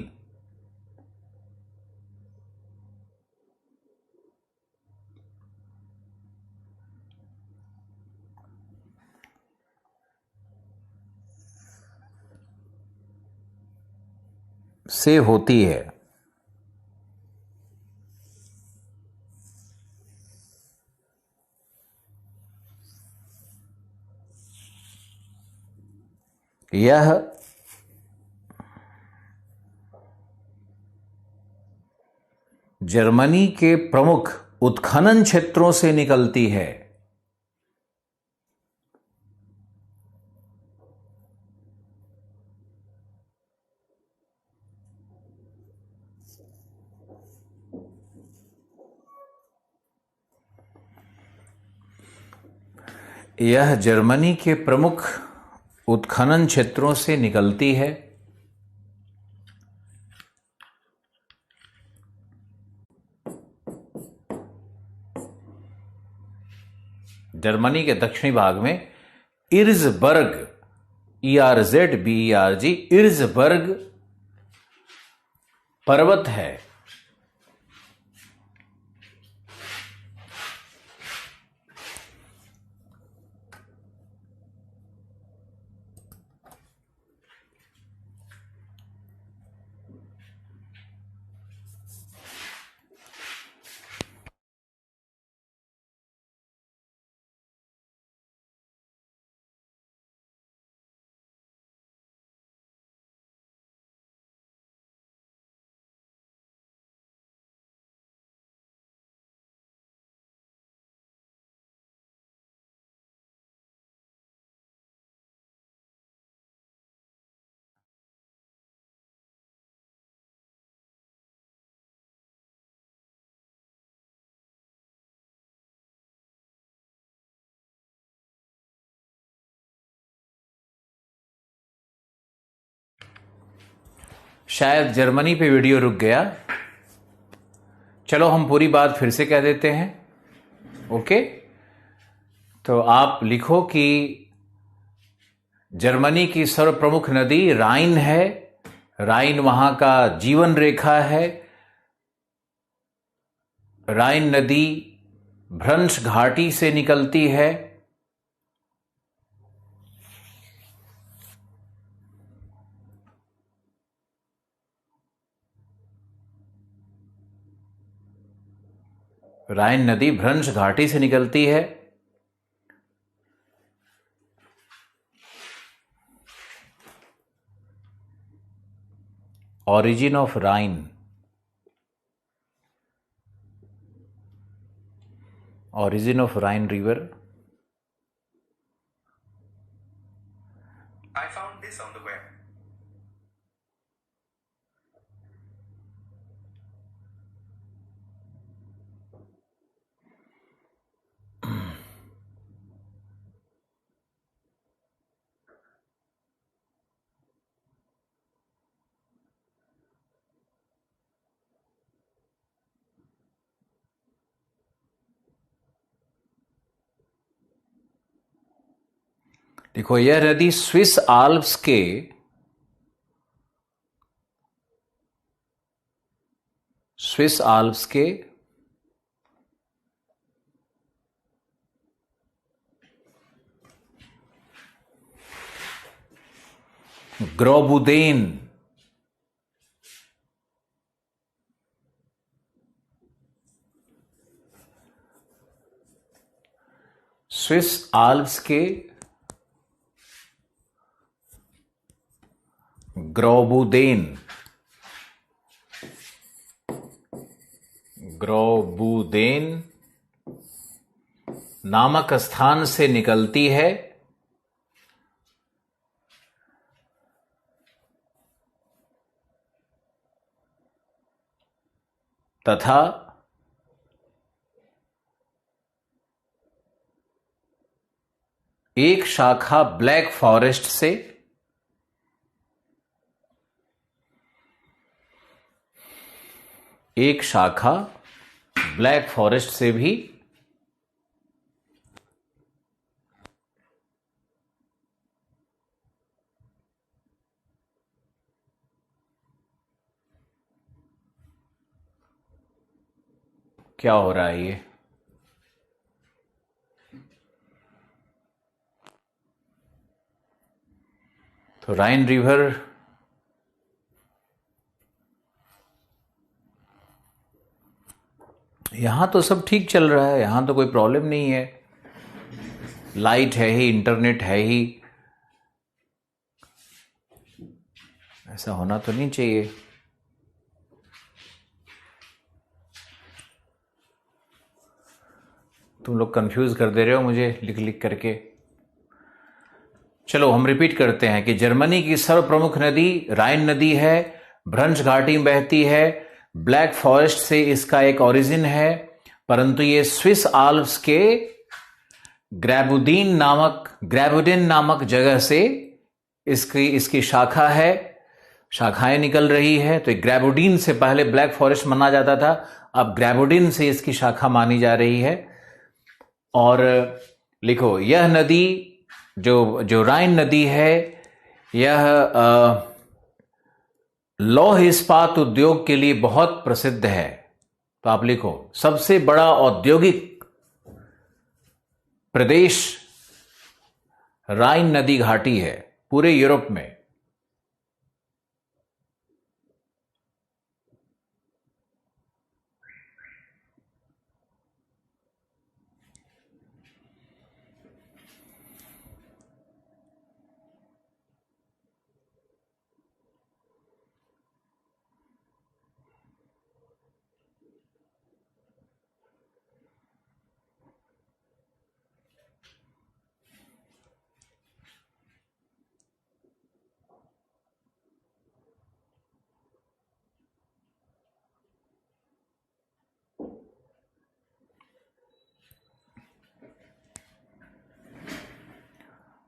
से होती है। यह जर्मनी के प्रमुख उत्खनन क्षेत्रों से निकलती है। यह जर्मनी के प्रमुख उत्खनन क्षेत्रों से निकलती है। जर्मनी के दक्षिणी भाग में इर्जबर्ग, ERZBERG, इर्जबर्ग पर्वत है। शायद जर्मनी पे वीडियो रुक गया। चलो हम पूरी बात फिर से कह देते हैं। ओके, तो आप लिखो कि जर्मनी की सर्व प्रमुख नदी राइन है। राइन वहां का जीवन रेखा है। राइन नदी भ्रंश घाटी से निकलती है। राइन नदी भ्रंश घाटी से निकलती है। Origin of Rhine, origin of Rhine River. I found this on the web. देखो, यह नदी स्विस आल्प्स के ग्रोबुदेन स्विस आल्प्स के ग्रोबुदेन नामक स्थान से निकलती है तथा एक शाखा ब्लैक फॉरेस्ट से भी क्या हो रहा है ये? तो राइन रिवर यहां तो सब ठीक चल रहा है, यहां तो कोई प्रॉब्लम नहीं है। लाइट है ही, इंटरनेट है ही, ऐसा होना तो नहीं चाहिए। तुम लोग कंफ्यूज कर दे रहे हो मुझे लिख लिख करके। चलो हम रिपीट करते हैं कि जर्मनी की सर्व प्रमुख नदी राइन नदी है, भ्रंश घाटी में बहती है, ब्लैक फॉरेस्ट से इसका एक ओरिजिन है, परंतु ये स्विस आल्प्स के ग्रैबुडिन नामक जगह से इसकी शाखा है, शाखाएं निकल रही है। तो ग्रैबुडिन से पहले ब्लैक फॉरेस्ट माना जाता था, अब ग्रैबुडिन से इसकी शाखा मानी जा रही है। और लिखो, यह नदी जो राइन नदी है, यह लौह इस्पात उद्योग के लिए बहुत प्रसिद्ध है। तो आप लिखो, सबसे बड़ा औद्योगिक प्रदेश राइन नदी घाटी है पूरे यूरोप में।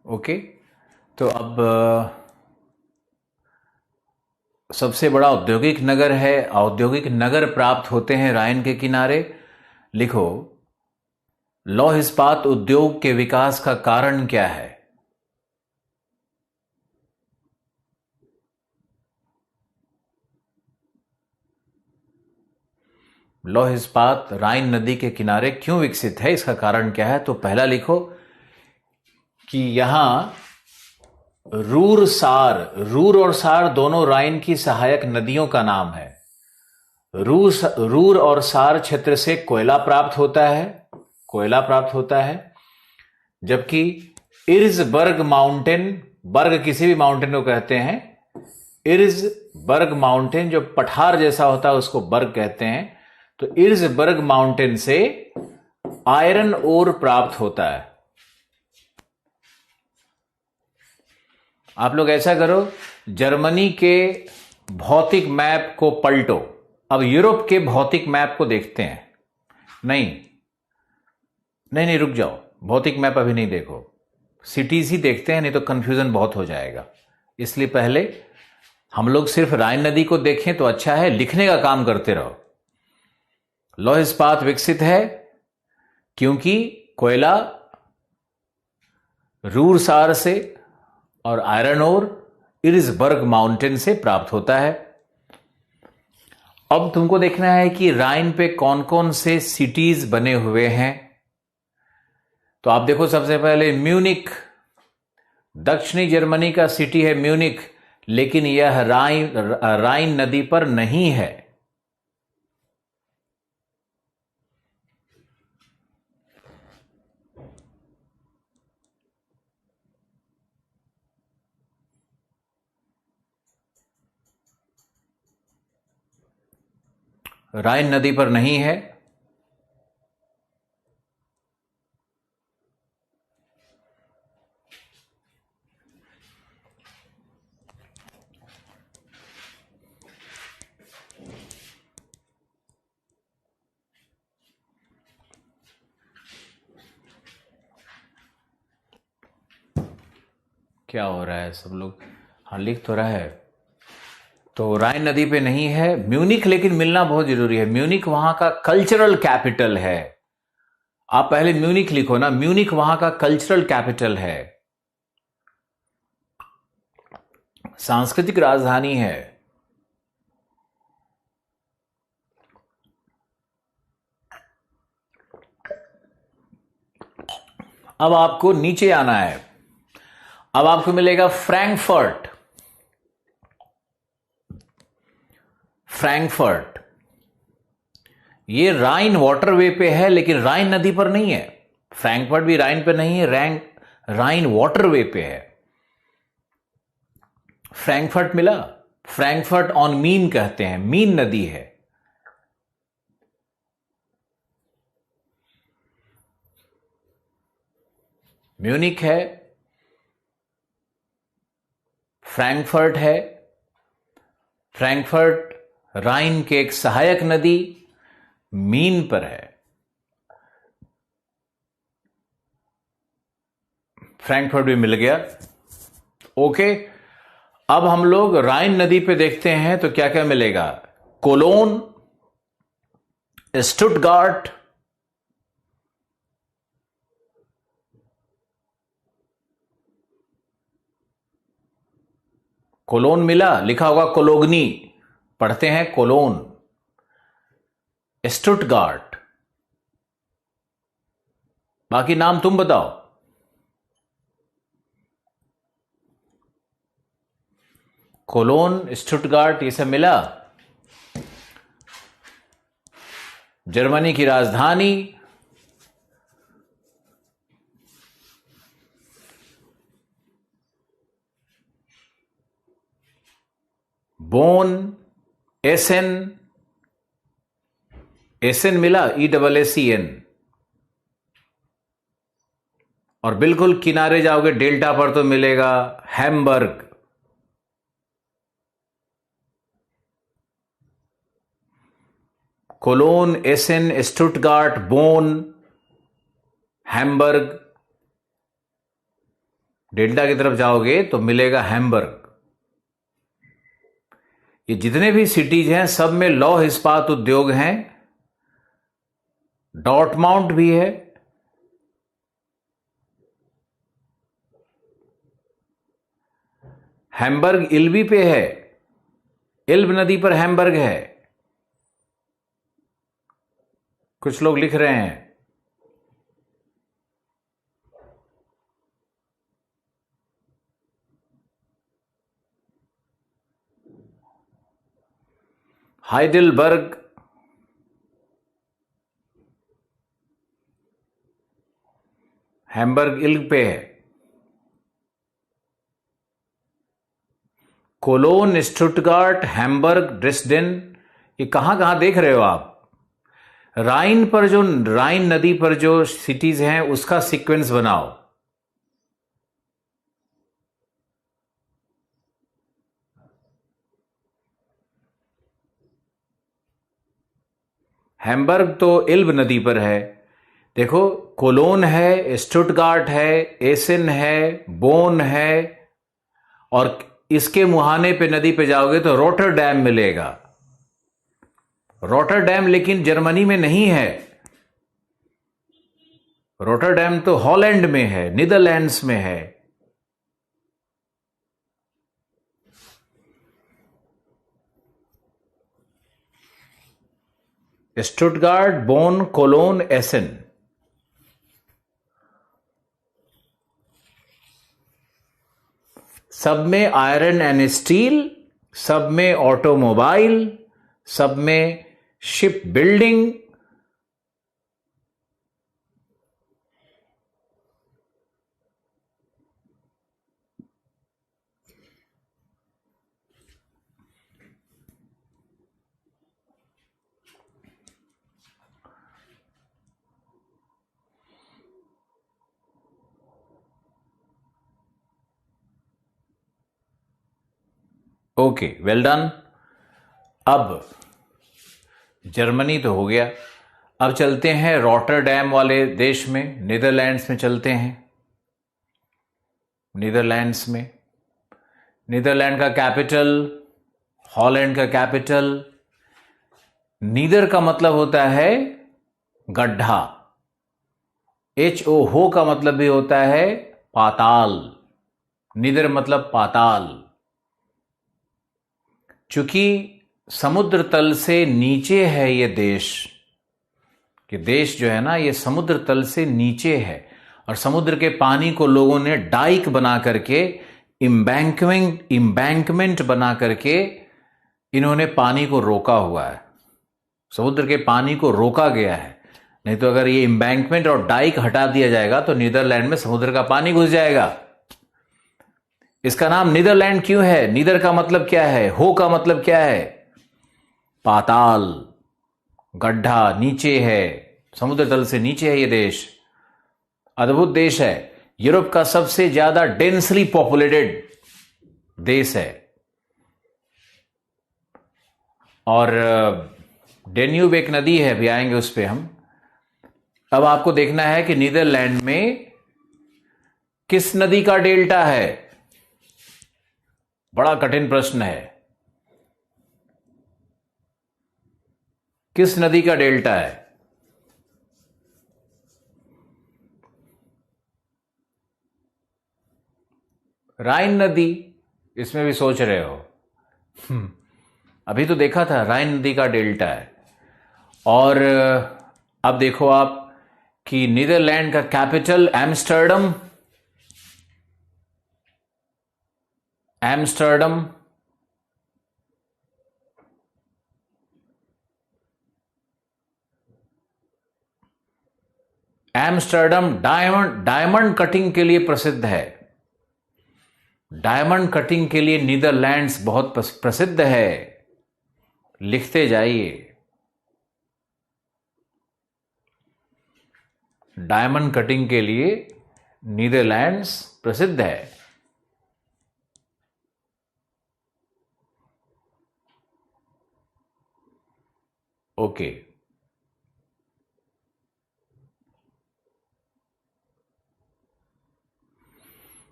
ओके, तो अब सबसे बड़ा औद्योगिक नगर है, औद्योगिक नगर प्राप्त होते हैं राइन के किनारे। लिखो, लौह इस्पात उद्योग के विकास का कारण क्या है? लौह इस्पात राइन नदी के किनारे क्यों विकसित है, इसका कारण क्या है? तो पहला लिखो कि यहां रूर और सार दोनों राइन की सहायक नदियों का नाम है। रूर और सार क्षेत्र से कोयला प्राप्त होता है, जबकि इर्जबर्ग माउंटेन, बर्ग किसी भी माउंटेन को कहते हैं, इर्जबर्ग माउंटेन जो पठार जैसा होता है उसको बर्ग कहते हैं। तो इर्जबर्ग माउंटेन से आयरन ओर प्राप्त होता है। आप लोग ऐसा करो, जर्मनी के भौतिक मैप को पलटो, अब यूरोप के भौतिक मैप को देखते हैं। नहीं, रुक जाओ, भौतिक मैप अभी नहीं देखो, सिटीज ही देखते हैं, नहीं तो कंफ्यूजन बहुत हो जाएगा। इसलिए पहले हम लोग सिर्फ राइन नदी को देखें तो अच्छा है, लिखने का काम करते रहो। लौह इस्पात विकसित है क्योंकि कोयला रूर सार से और आयरन ओर इर्जबर्ग माउंटेन से प्राप्त होता है। अब तुमको देखना है कि राइन पे कौन कौन से सिटीज बने हुए हैं। तो आप देखो, सबसे पहले म्यूनिक, दक्षिणी जर्मनी का सिटी है म्यूनिक, लेकिन यह राइन नदी पर नहीं है। राइन नदी पर नहीं है। क्या हो रहा है सब लोग? हाँ, लिख तो रहा है। तो राइन नदी पे नहीं है म्यूनिक, लेकिन मिलना बहुत जरूरी है। म्यूनिक वहां का कल्चरल कैपिटल है। आप पहले म्यूनिक लिखो ना, म्यूनिक वहां का कल्चरल कैपिटल है, सांस्कृतिक राजधानी है। अब आपको नीचे आना है, अब आपको मिलेगा फ्रैंकफर्ट। ये राइन वाटरवे पे है, लेकिन राइन नदी पर नहीं है। फ्रैंकफर्ट भी राइन पे नहीं है, राइन वाटरवे पे है। फ्रैंकफर्ट मिला, फ्रैंकफर्ट ऑन मीन कहते हैं, मीन नदी है। म्यूनिक है, फ्रैंकफर्ट है। फ्रैंकफर्ट राइन के एक सहायक नदी मीन पर है। फ्रैंकफर्ट भी मिल गया। ओके, अब हम लोग राइन नदी पे देखते हैं तो क्या क्या मिलेगा। कोलोन, स्टुटगार्ट, कोलोन मिला, लिखा होगा कोलोगनी, पढ़ते हैं कोलोन। स्टुटगार्ट, बाकी नाम तुम बताओ। कोलोन, स्टुटगार्ट, ये सब मिला। जर्मनी की राजधानी, बोन, एसेन, एसेन मिला, ESSEN। और बिल्कुल किनारे जाओगे डेल्टा पर तो मिलेगा Hamburg. Colon, एसेन, Stuttgart, bone, Hamburg. Delta की तरफ जाओगे तो मिलेगा हैम्बर्ग। ये जितने भी सिटीज हैं सब में लौह इस्पात उद्योग हैं। डॉर्टमाउंट भी है, हैम्बर्ग इल्बी पे है, इल्ब नदी पर हैम्बर्ग है। कुछ लोग लिख रहे हैं। हाइडेलबर्ग, हैम्बर्ग इल्ब पे है। कोलोन, स्टुटगार्ट, हैम्बर्ग, ड्रेसडेन, ये कहां कहां देख रहे हो आप। राइन पर जो, राइन नदी पर जो सिटीज हैं उसका सीक्वेंस बनाओ। हैम्बर्ग तो इल्ब नदी पर है। देखो, कोलोन है, स्टुटगार्ट है, एसेन है, बोन है, और इसके मुहाने पे नदी पे जाओगे तो रोटरडैम मिलेगा। रोटरडैम लेकिन जर्मनी में नहीं है। रोटरडैम तो हॉलैंड में है, नीदरलैंड्स में है। Stuttgart, bone, colon, एसेन। सब में आयरन एंड स्टील, सब में ऑटोमोबाइल, सब में ship building. Okay, well done. अब जर्मनी तो हो गया, अब चलते हैं रॉटरडैम वाले देश में, नीदरलैंड्स में चलते हैं। नीदरलैंड्स में, नीदरलैंड का कैपिटल, हॉलैंड का कैपिटल। नीदर का मतलब होता है गड्ढा, HO हो का मतलब भी होता है पाताल। नीदर मतलब पाताल। चूंकि समुद्र तल से नीचे है ये देश, कि देश जो है ना ये समुद्र तल से नीचे है, और समुद्र के पानी को लोगों ने डाइक बना करके, इम्बैंकमेंट बना करके इन्होंने पानी को रोका हुआ है। समुद्र के पानी को रोका गया है। नहीं तो अगर ये इम्बैंकमेंट और डाइक हटा दिया जाएगा तो नीदरलैंड में समुद्र का पानी घुस जाएगा। इसका नाम नीदरलैंड क्यों है? नीदर का मतलब क्या है? हो का मतलब क्या है? पाताल, गड्ढा, नीचे है, समुद्र तल से नीचे है ये देश। अद्भुत देश है, यूरोप का सबसे ज्यादा डेंसली पॉपुलेटेड देश है। और डेन्यूब एक नदी है, अभी आएंगे उस पे हम। अब आपको देखना है कि नीदरलैंड में किस नदी का डेल्टा है? बड़ा कठिन प्रश्न है। किस नदी का डेल्टा है? राइन नदी। इसमें भी सोच रहे हो? अभी तो देखा था राइन नदी का डेल्टा है। और अब देखो आप कि नीदरलैंड का capital Amsterdam. Amsterdam Amsterdam diamond cutting के लिए प्रसिद्ध है। डायमंड कटिंग के लिए नीदरलैंड्स बहुत प्रसिद्ध है। लिखते जाइए। डायमंड कटिंग के लिए नीदरलैंड्स प्रसिद्ध है। ओके।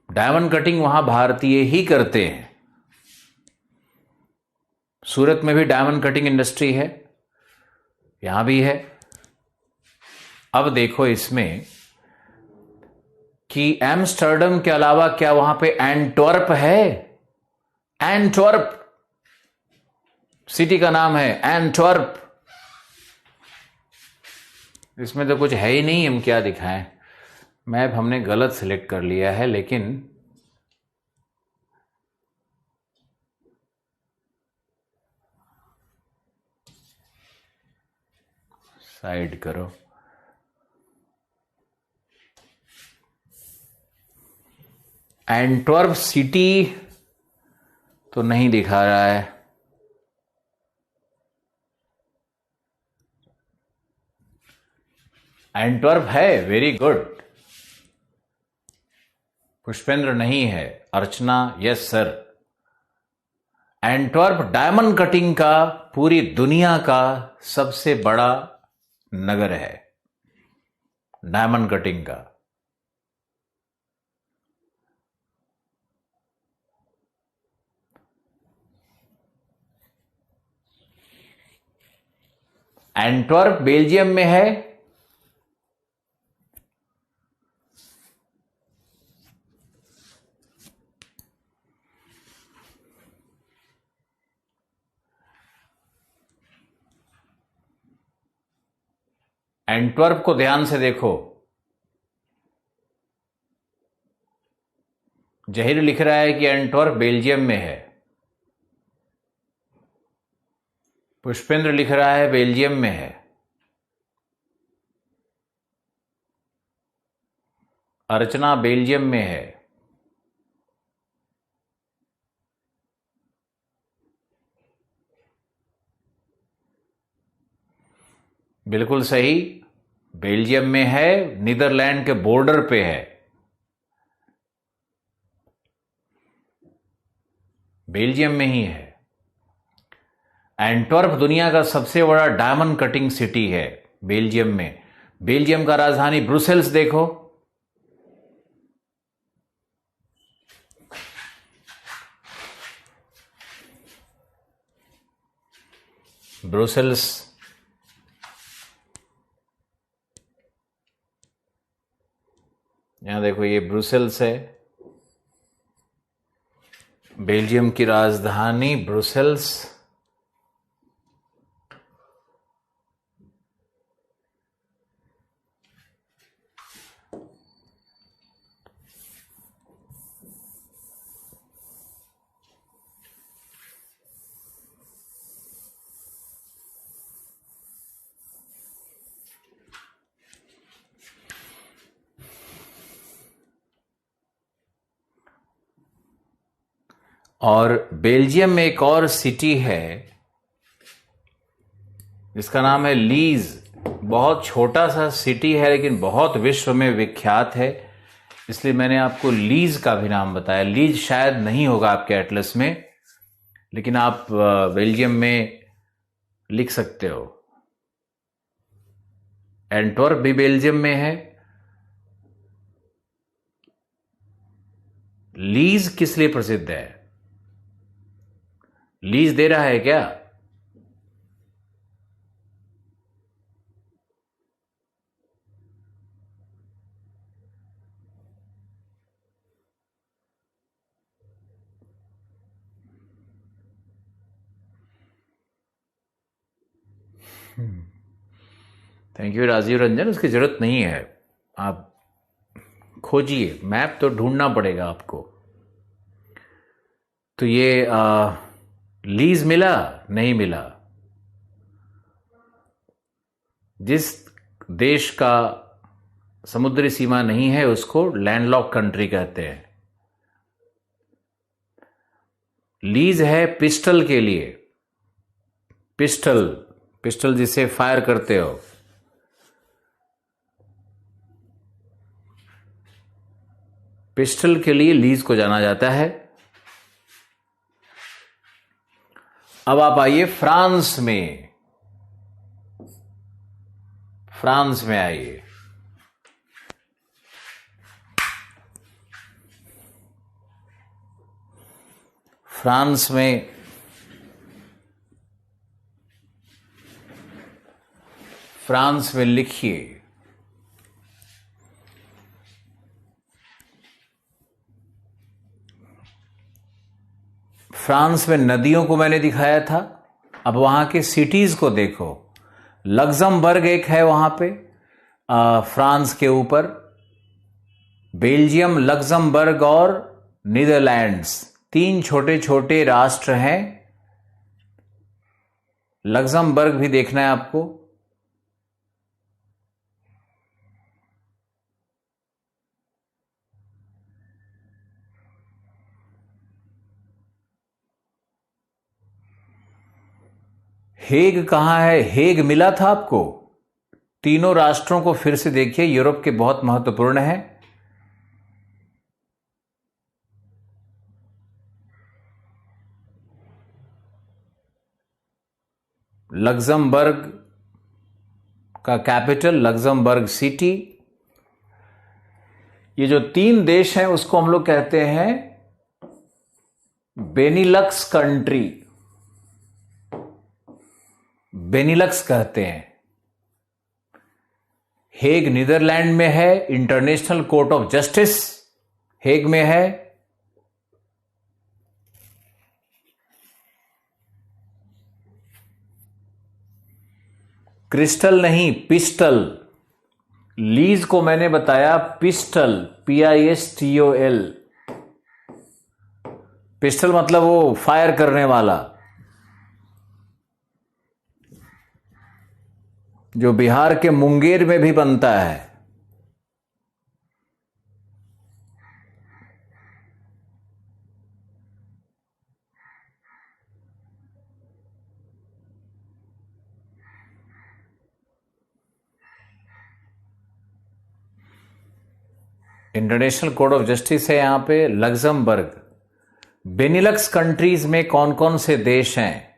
डायमंड कटिंग वहां भारतीय ही करते हैं। सूरत में भी डायमंड कटिंग इंडस्ट्री है, यहां भी है। अब देखो इसमें कि एम्स्टर्डम के अलावा क्या वहां पे एंटवर्प है? एंटवर्प सिटी का नाम है, एंटवर्प। इसमें तो कुछ है ही नहीं, हम क्या दिखाएं। मैप हमने गलत सिलेक्ट कर लिया है, लेकिन साइड करो। एंटवर्प सिटी तो नहीं दिखा रहा है। एंटवर्प है, वेरी गुड। पुष्पेंद्र नहीं है, Archana yes sir. Antwerp diamond cutting का पूरी दुनिया का सबसे बड़ा नगर है, डायमंड कटिंग का। एंटवर्प बेल्जियम में है। एंटवर्प को ध्यान से देखो। जहीर लिख रहा है कि एंटवर्प बेल्जियम में है। पुष्पेंद्र लिख रहा है बेल्जियम में है। अर्चना बेल्जियम में है। बिल्कुल सही, बेल्जियम में है, नीदरलैंड के बॉर्डर पे है। बेल्जियम में ही है। एंटवर्प दुनिया का सबसे बड़ा डायमंड कटिंग सिटी है, बेल्जियम में। बेल्जियम का राजधानी ब्रुसेल्स देखो। ब्रुसेल्स यहां देखो, ये ब्रुसेल्स है, बेल्जियम की राजधानी ब्रुसेल्स। और बेल्जियम में एक और सिटी है जिसका नाम है लीज। बहुत छोटा सा सिटी है, लेकिन बहुत विश्व में विख्यात है, इसलिए मैंने आपको लीज का भी नाम बताया। लीज शायद नहीं होगा आपके एटलस में, लेकिन आप बेल्जियम में लिख सकते हो। एंटवर्प भी बेल्जियम में है। लीज किस लिए प्रसिद्ध है? लीज दे रहा है क्या? Thank you Rajiv Ranjan. उसकी जरूरत नहीं है। आप खोजिए, मैप तो ढूंढना पड़ेगा आपको। तो ये लीज मिला नहीं मिला? जिस देश का समुद्री सीमा नहीं है उसको लैंडलॉक कंट्री कहते हैं। लीज है पिस्टल के लिए। पिस्टल, पिस्टल जिसे फायर करते हो। पिस्टल के लिए लीज को जाना जाता है। अब आप आइए फ्रांस में। फ्रांस में आइए। फ्रांस में लिखिए। फ्रांस में नदियों को मैंने दिखाया था। अब वहां के सिटीज को देखो। लग्जमबर्ग एक है वहां पे फ्रांस के ऊपर। बेल्जियम, लग्जमबर्ग और नीदरलैंड्स, 3 छोटे छोटे राष्ट्र हैं। लग्जमबर्ग भी देखना है आपको। हेग कहां है? हेग मिला था आपको? तीनों राष्ट्रों को फिर से देखिए, यूरोप के बहुत महत्वपूर्ण हैं। लग्जमबर्ग का कैपिटल लग्जमबर्ग सिटी। ये जो 3 देश हैं उसको हम लोग कहते हैं बेनिलक्स कंट्री। बेनिलक्स कहते हैं। हेग नीदरलैंड में है। International court of justice Hague में है। क्रिस्टल नहीं, पिस्टल। लीज को मैंने बताया पिस्टल, PISTOL। पिस्टल मतलब वो फायर करने वाला, जो बिहार के मुंगेर में भी बनता है। इंटरनेशनल कोर्ट ऑफ जस्टिस है यहां पे लग्जमबर्ग। बेनिलक्स कंट्रीज में कौन कौन से देश हैं?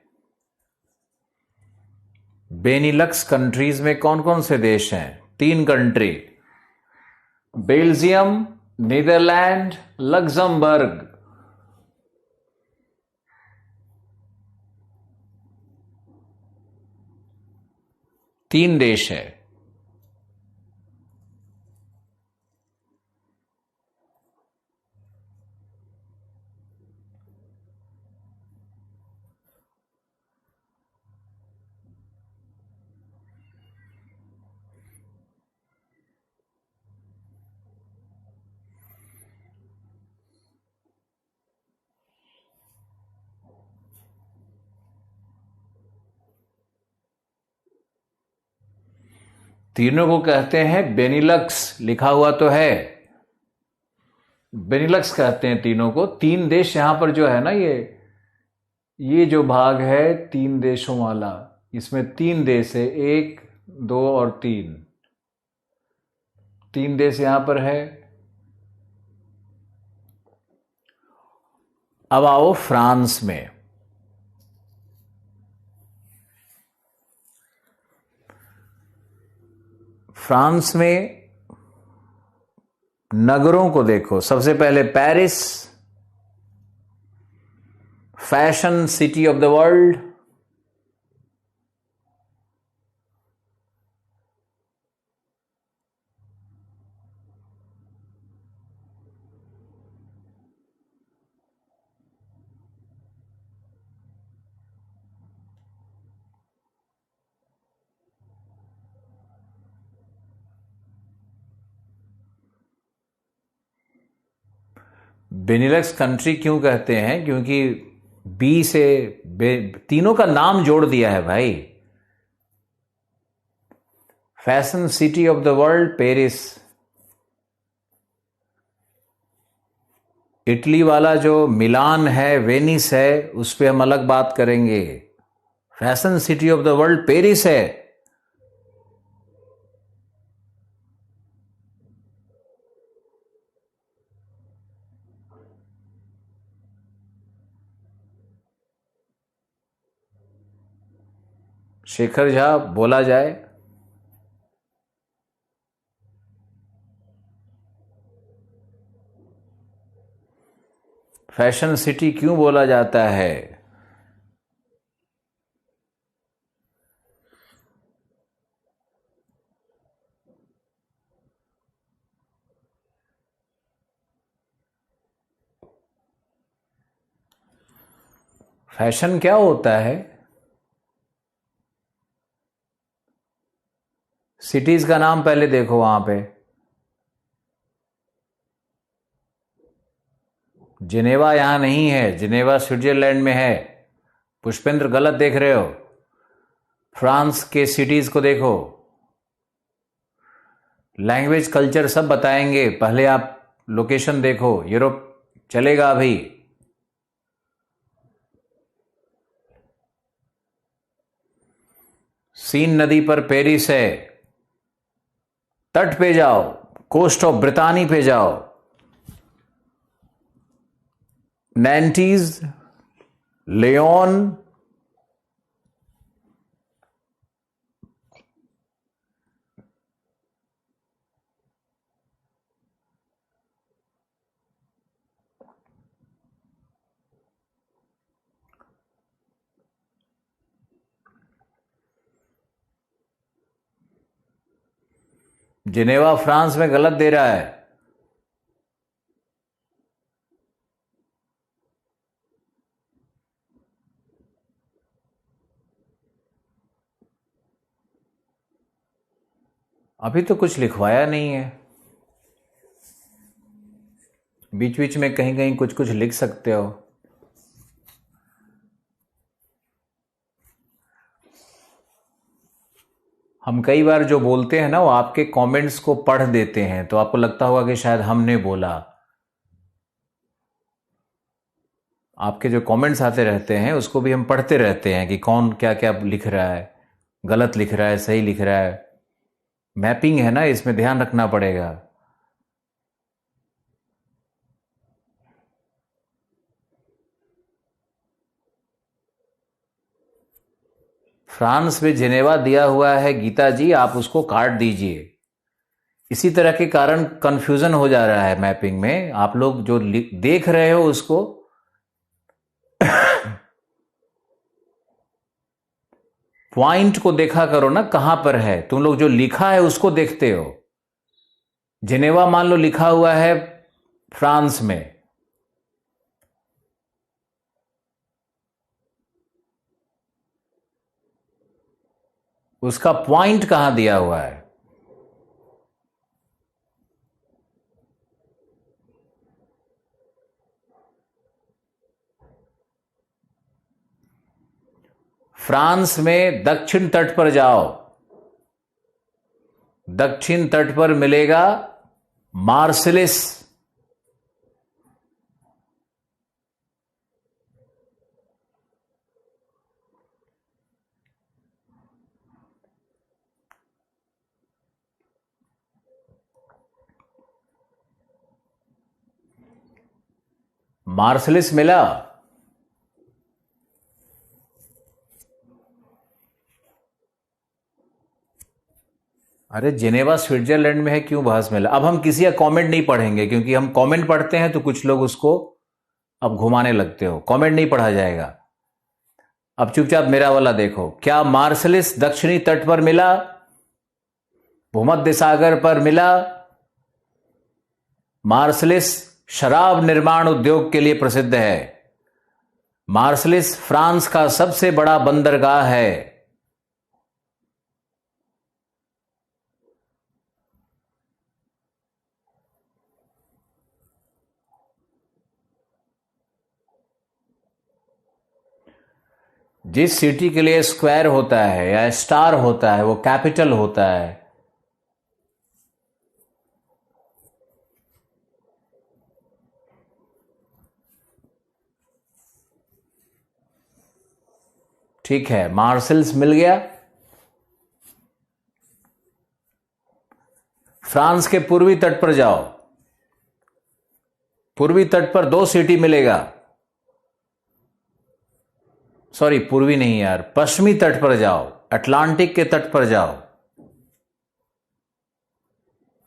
बेनिलक्स कंट्रीज में कौन कौन से देश हैं? 3 कंट्री, बेल्जियम, नीदरलैंड, लग्जमबर्ग। 3 देश है। तीनों को कहते हैं बेनिलक्स। लिखा हुआ तो है, बेनिलक्स कहते हैं तीनों को। 3 देश यहां पर जो है ना, ये जो भाग है 3 देशों वाला, इसमें 3 देश है, 1, 2 और 3। 3 देश यहां पर है। अब आओ फ्रांस में। फ्रांस में नगरों को देखो। सबसे पहले Paris, fashion city of the world. Benelux country क्यों कहते हैं? क्योंकि बी से तीनों का नाम जोड़ दिया है भाई। Fashion city of the world Paris. Italy वाला जो मिलान है, वेनिस है, उस पर हम अलग बात करेंगे। Fashion city of the world Paris है। शेखर झा, बोला जाए। फैशन सिटी क्यों बोला जाता है? फैशन क्या होता है? सिटीज का नाम पहले देखो वहां पे। जिनेवा यहां नहीं है, जिनेवा स्विट्जरलैंड में है। पुष्पेंद्र, गलत देख रहे हो। फ्रांस के सिटीज को देखो। लैंग्वेज, कल्चर सब बताएंगे, पहले आप लोकेशन देखो। यूरोप चलेगा अभी? सीन नदी पर पेरिस है। तट पे जाओ, कोस्ट ऑफ ब्रितानी पे जाओ। नैंटीज, लियोन, जिनेवा फ्रांस में गलत दे रहा है। अभी तो कुछ लिखवाया नहीं है। बीच बीच में कहीं कहीं कुछ कुछ लिख सकते हो। हम कई बार जो बोलते हैं ना, वो आपके कमेंट्स को पढ़ देते हैं, तो आपको लगता होगा कि शायद हमने बोला। आपके जो कमेंट्स आते रहते हैं उसको भी हम पढ़ते रहते हैं कि कौन क्या क्या लिख रहा है, गलत लिख रहा है, सही लिख रहा है। मैपिंग है ना, इसमें ध्यान रखना पड़ेगा। फ्रांस में जिनेवा दिया हुआ है गीता जी, आप उसको काट दीजिए। इसी तरह के कारण कंफ्यूजन हो जा रहा है मैपिंग में। आप लोग जो देख रहे हो उसको पॉइंट को देखा करो ना, कहां पर है। तुम लोग जो लिखा है उसको देखते हो। जिनेवा मान लो लिखा हुआ है फ्रांस में, उसका पॉइंट कहां दिया हुआ है? फ्रांस में दक्षिण तट पर जाओ। दक्षिण तट पर मिलेगा मार्सिलिस। मार्सिलिस मिला? अरे जिनेवा स्विट्जरलैंड में है, क्यों बहस में अब हम किसी का कमेंट नहीं पढ़ेंगे, क्योंकि हम कमेंट पढ़ते हैं तो कुछ लोग उसको अब घुमाने लगते हो। कमेंट नहीं पढ़ा जाएगा। अब चुपचाप मेरा वाला देखो। क्या मार्शलिस दक्षिणी तट पर मिला? भूमध्य सागर पर मिला? मार्शलिस शराब निर्माण उद्योग के लिए प्रसिद्ध है। मार्शलिस फ्रांस का सबसे बड़ा बंदरगाह है। जिस सिटी के लिए स्क्वायर होता है या स्टार होता है वो कैपिटल होता है। ठीक है, मार्शल्स मिल गया। फ्रांस के पूर्वी तट पर जाओ। पूर्वी तट पर 2 सिटी मिलेगा। सॉरी, पूर्वी नहीं यार, पश्चिमी तट पर जाओ, अटलांटिक के तट पर जाओ।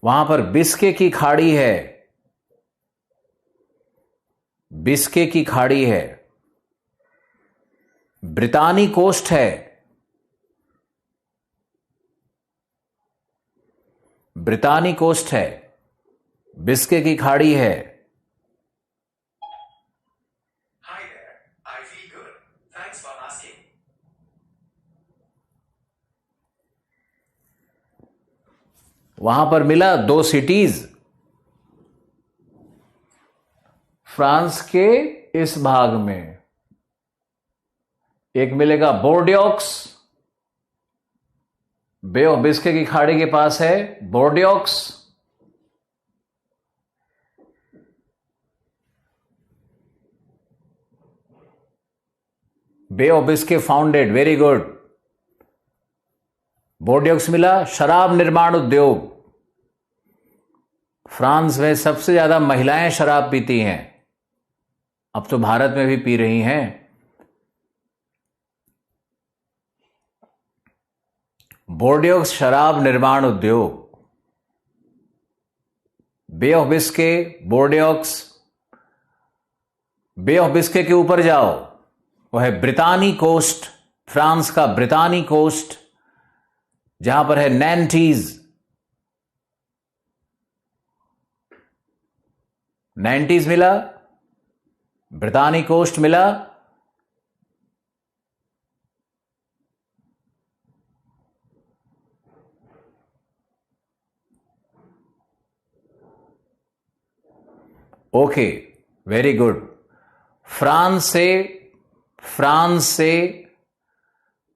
वहां पर बिस्के की खाड़ी है। बिस्के की खाड़ी है। ब्रितानी कोस्ट है। ब्रितानी कोस्ट है। बिस्के की खाड़ी है। वहां पर मिला 2 सिटीज फ्रांस के इस भाग में। एक मिलेगा बोर्डियोक्स, बे ऑफ बिस्के की खाड़ी के पास है Bordeaux. Bay of Biscay founded, very good. Bordeaux मिला। शराब निर्माण उद्योग। फ्रांस में सबसे ज्यादा महिलाएं शराब पीती हैं। अब तो भारत में भी पी रही हैं। बोर्डियोक्स शराब निर्माण उद्योग। Bay of Biscay, Bordeaux. Bay of Biscay के ऊपर जाओ, वो है ब्रितानी कोस्ट, फ्रांस का ब्रितानी कोस्ट, जहां पर है नैंटीज। नैंटीज मिला। ब्रितानी कोस्ट मिला। Okay, very good. फ्रांस से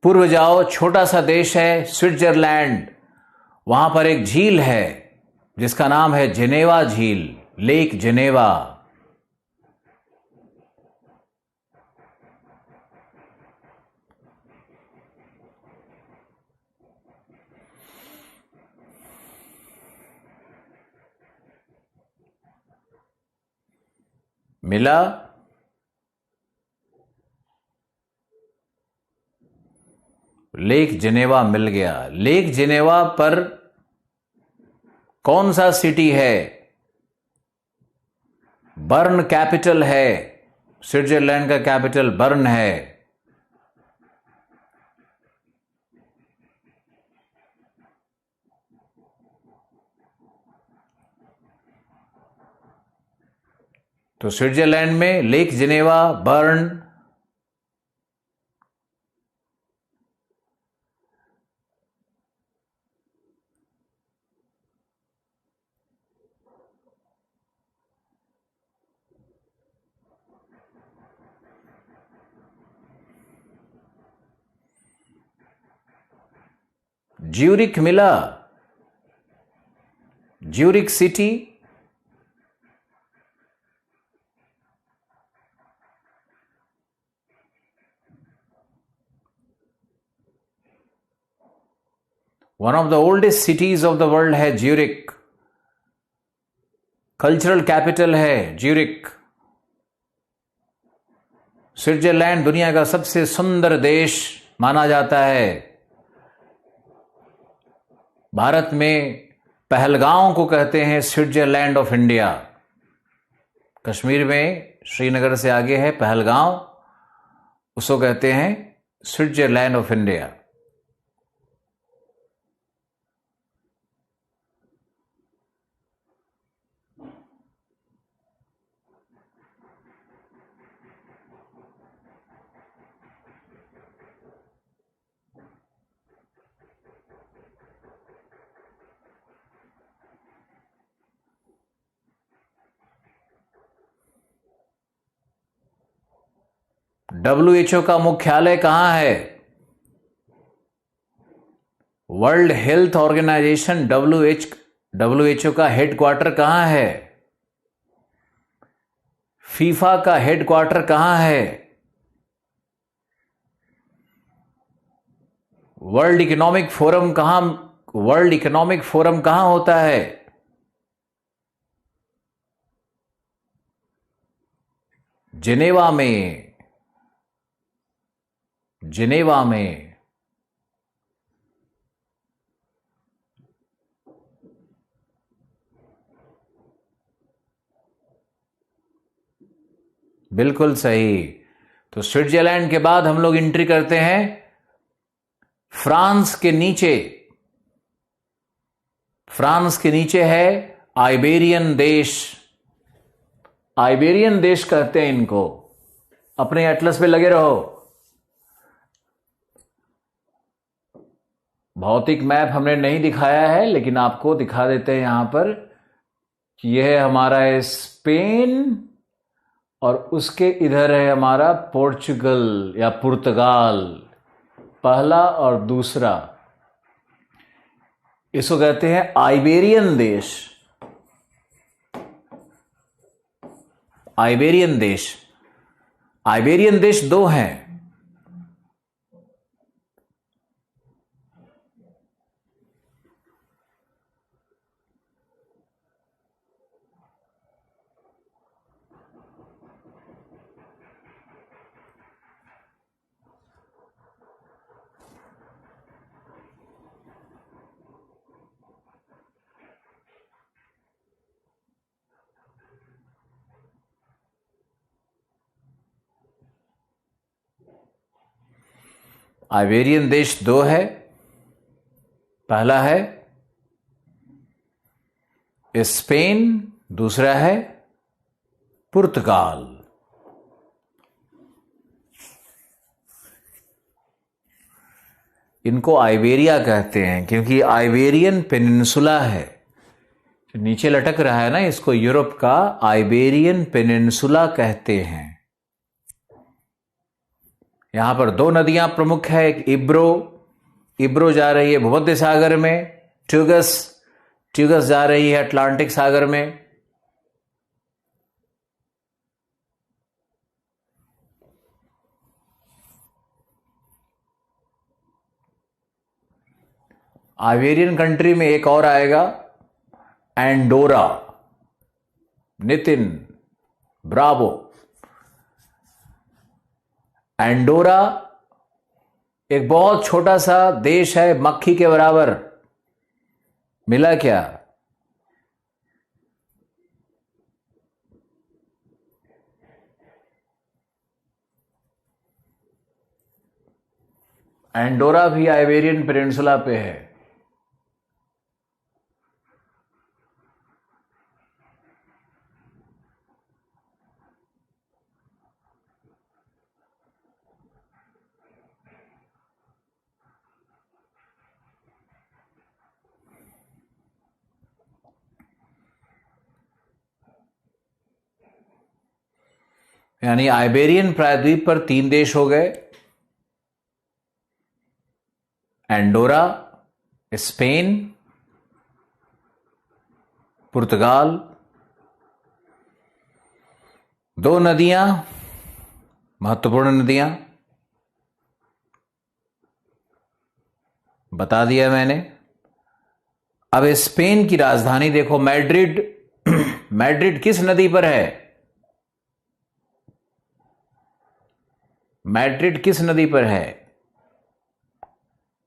पूर्व जाओ, छोटा सा देश है स्विट्जरलैंड। वहां पर एक झील है जिसका नाम है जिनेवा झील, लेक जिनेवा। मिला। लेक जिनेवा मिल गया। लेक जिनेवा पर कौन सा सिटी है? बर्न कैपिटल है। स्विट्जरलैंड का कैपिटल बर्न है। तो स्विट्जरलैंड में लेक जिनेवा, बर्न। ज्यूरिक मिला। Zurich city. One of the oldest cities of the world है ज्यूरिक। कल्चरल कैपिटल है ज्यूरिक। स्विट्जरलैंड दुनिया का सबसे सुंदर देश माना जाता है। भारत में पहलगांव को कहते हैं स्विट्जरलैंड ऑफ इंडिया। कश्मीर में श्रीनगर से आगे है पहलगांव, उसको कहते हैं स्विट्जरलैंड ऑफ इंडिया। WHO का मुख्यालय कहां है? वर्ल्ड हेल्थ ऑर्गेनाइजेशन WHO का हेडक्वार्टर कहां है? फीफा का हेडक्वार्टर कहां है? वर्ल्ड इकोनॉमिक फोरम कहां होता है? जिनेवा में। बिल्कुल सही। तो स्विट्जरलैंड के बाद हम लोग एंट्री करते हैं फ्रांस के नीचे। फ्रांस के नीचे है आइबेरियन देश। आइबेरियन देश कहते हैं इनको। अपने एटलस पे लगे रहो। भौतिक मैप हमने नहीं दिखाया है, लेकिन आपको दिखा देते हैं यहां पर कि यह है हमारा स्पेन और उसके इधर है हमारा पोर्चुगल या पुर्तगाल, पहला और दूसरा। इसको कहते हैं आइबेरियन देश। आइबेरियन देश दो हैं। आइबेरियन देश दो है। पहला है स्पेन, दूसरा है पुर्तगाल। इनको आइबेरिया कहते हैं क्योंकि आइबेरियन पेनिनसुला है, नीचे लटक रहा है ना, इसको यूरोप का आइबेरियन पेनिनसुला कहते हैं। यहां पर दो नदियां प्रमुख है। एक इब्रो जा रही है भूमध्य सागर में, ट्यूगस जा रही है अटलांटिक सागर में। आइबेरियन कंट्री में एक और आएगा एंडोरा। नितिन ब्रावो। एंडोरा एक बहुत छोटा सा देश है, मक्खी के बराबर। मिला क्या? एंडोरा भी आइबेरियन पेनिनसुला पे है। यानी आइबेरियन प्रायद्वीप पर 3 देश हो गए, एंडोरा, स्पेन, पुर्तगाल। 2 नदियां, महत्वपूर्ण नदियां बता दिया मैंने। अब स्पेन की राजधानी देखो, मैड्रिड। मैड्रिड किस नदी पर है? मैड्रिड किस नदी पर है?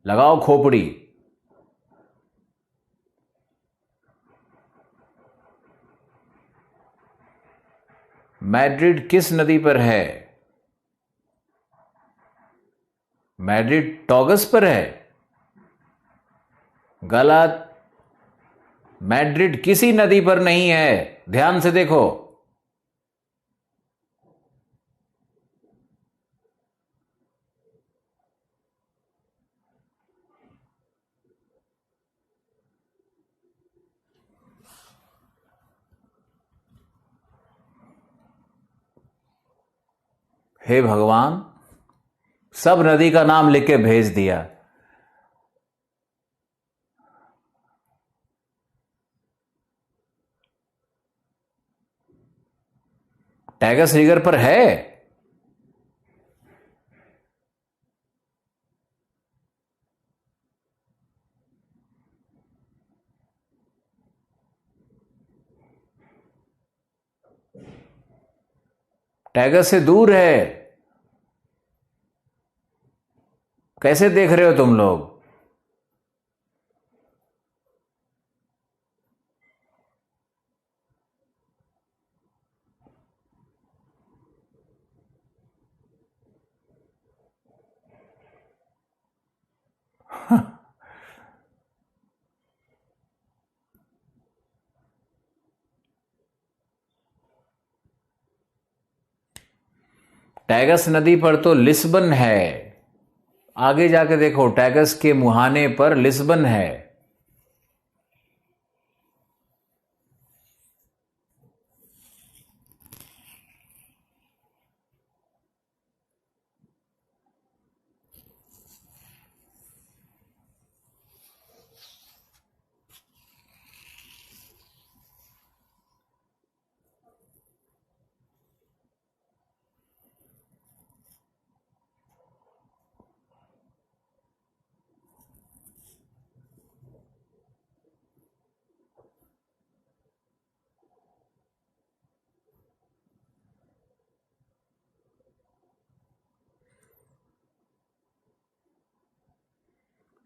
लगाओ खोपड़ी। मैड्रिड किस नदी पर है? मैड्रिड टॉगस पर है। गलत। मैड्रिड किसी नदी पर नहीं है, ध्यान से देखो। हे भगवान, सब नदी का नाम लिख के भेज दिया। टैगस रिवर पर है। टैगस से दूर है। कैसे देख रहे हो तुम लोग? टैगस नदी पर तो लिस्बन है। आगे जाके देखो, टैगस के मुहाने पर लिस्बन है।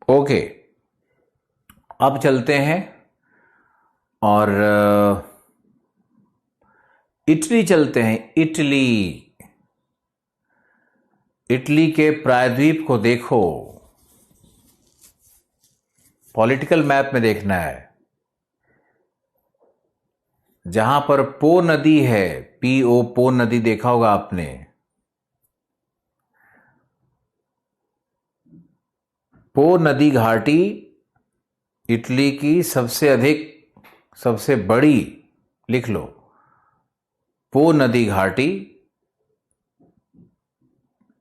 ओके, अब चलते हैं और इटली चलते हैं। इटली, इटली के प्रायद्वीप को देखो। पॉलिटिकल मैप में देखना है। जहां पर पो नदी है, पीओ, पो नदी देखा होगा आपने। पो नदी घाटी इटली की सबसे अधिक, सबसे बड़ी, लिख लो, पो नदी घाटी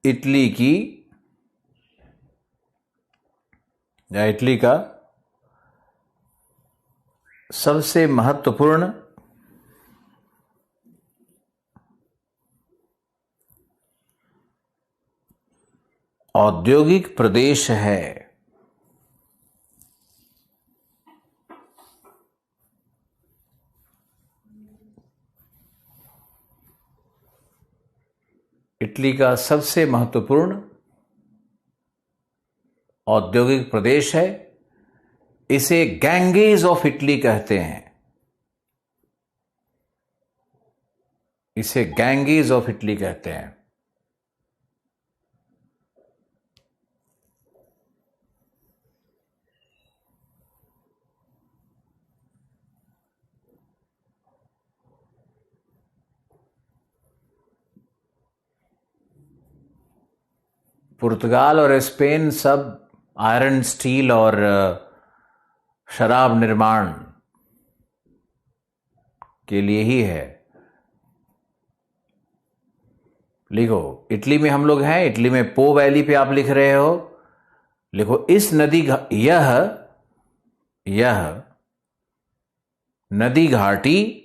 इटली की, या इटली का सबसे महत्वपूर्ण औद्योगिक प्रदेश है। इटली का सबसे महत्वपूर्ण औद्योगिक प्रदेश है। इसे गैंगेज ऑफ इटली कहते हैं। इसे गैंगेज ऑफ इटली कहते हैं। पुर्तगाल और स्पेन सब आयरन, स्टील और शराब निर्माण के लिए ही है। लिखो, इटली में हम लोग हैं। इटली में पो वैली पे आप लिख रहे हो। लिखो, इस नदी, यह नदी घाटी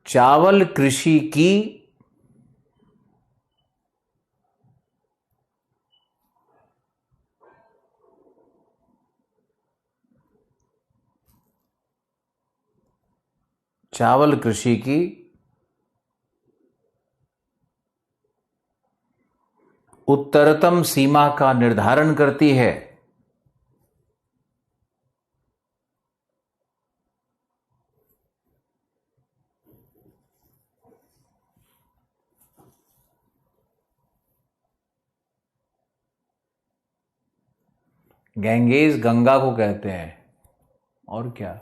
चावल कृषि की उत्तरतम सीमा का निर्धारण करती है। गैंगेज गंगा को कहते हैं, और क्या।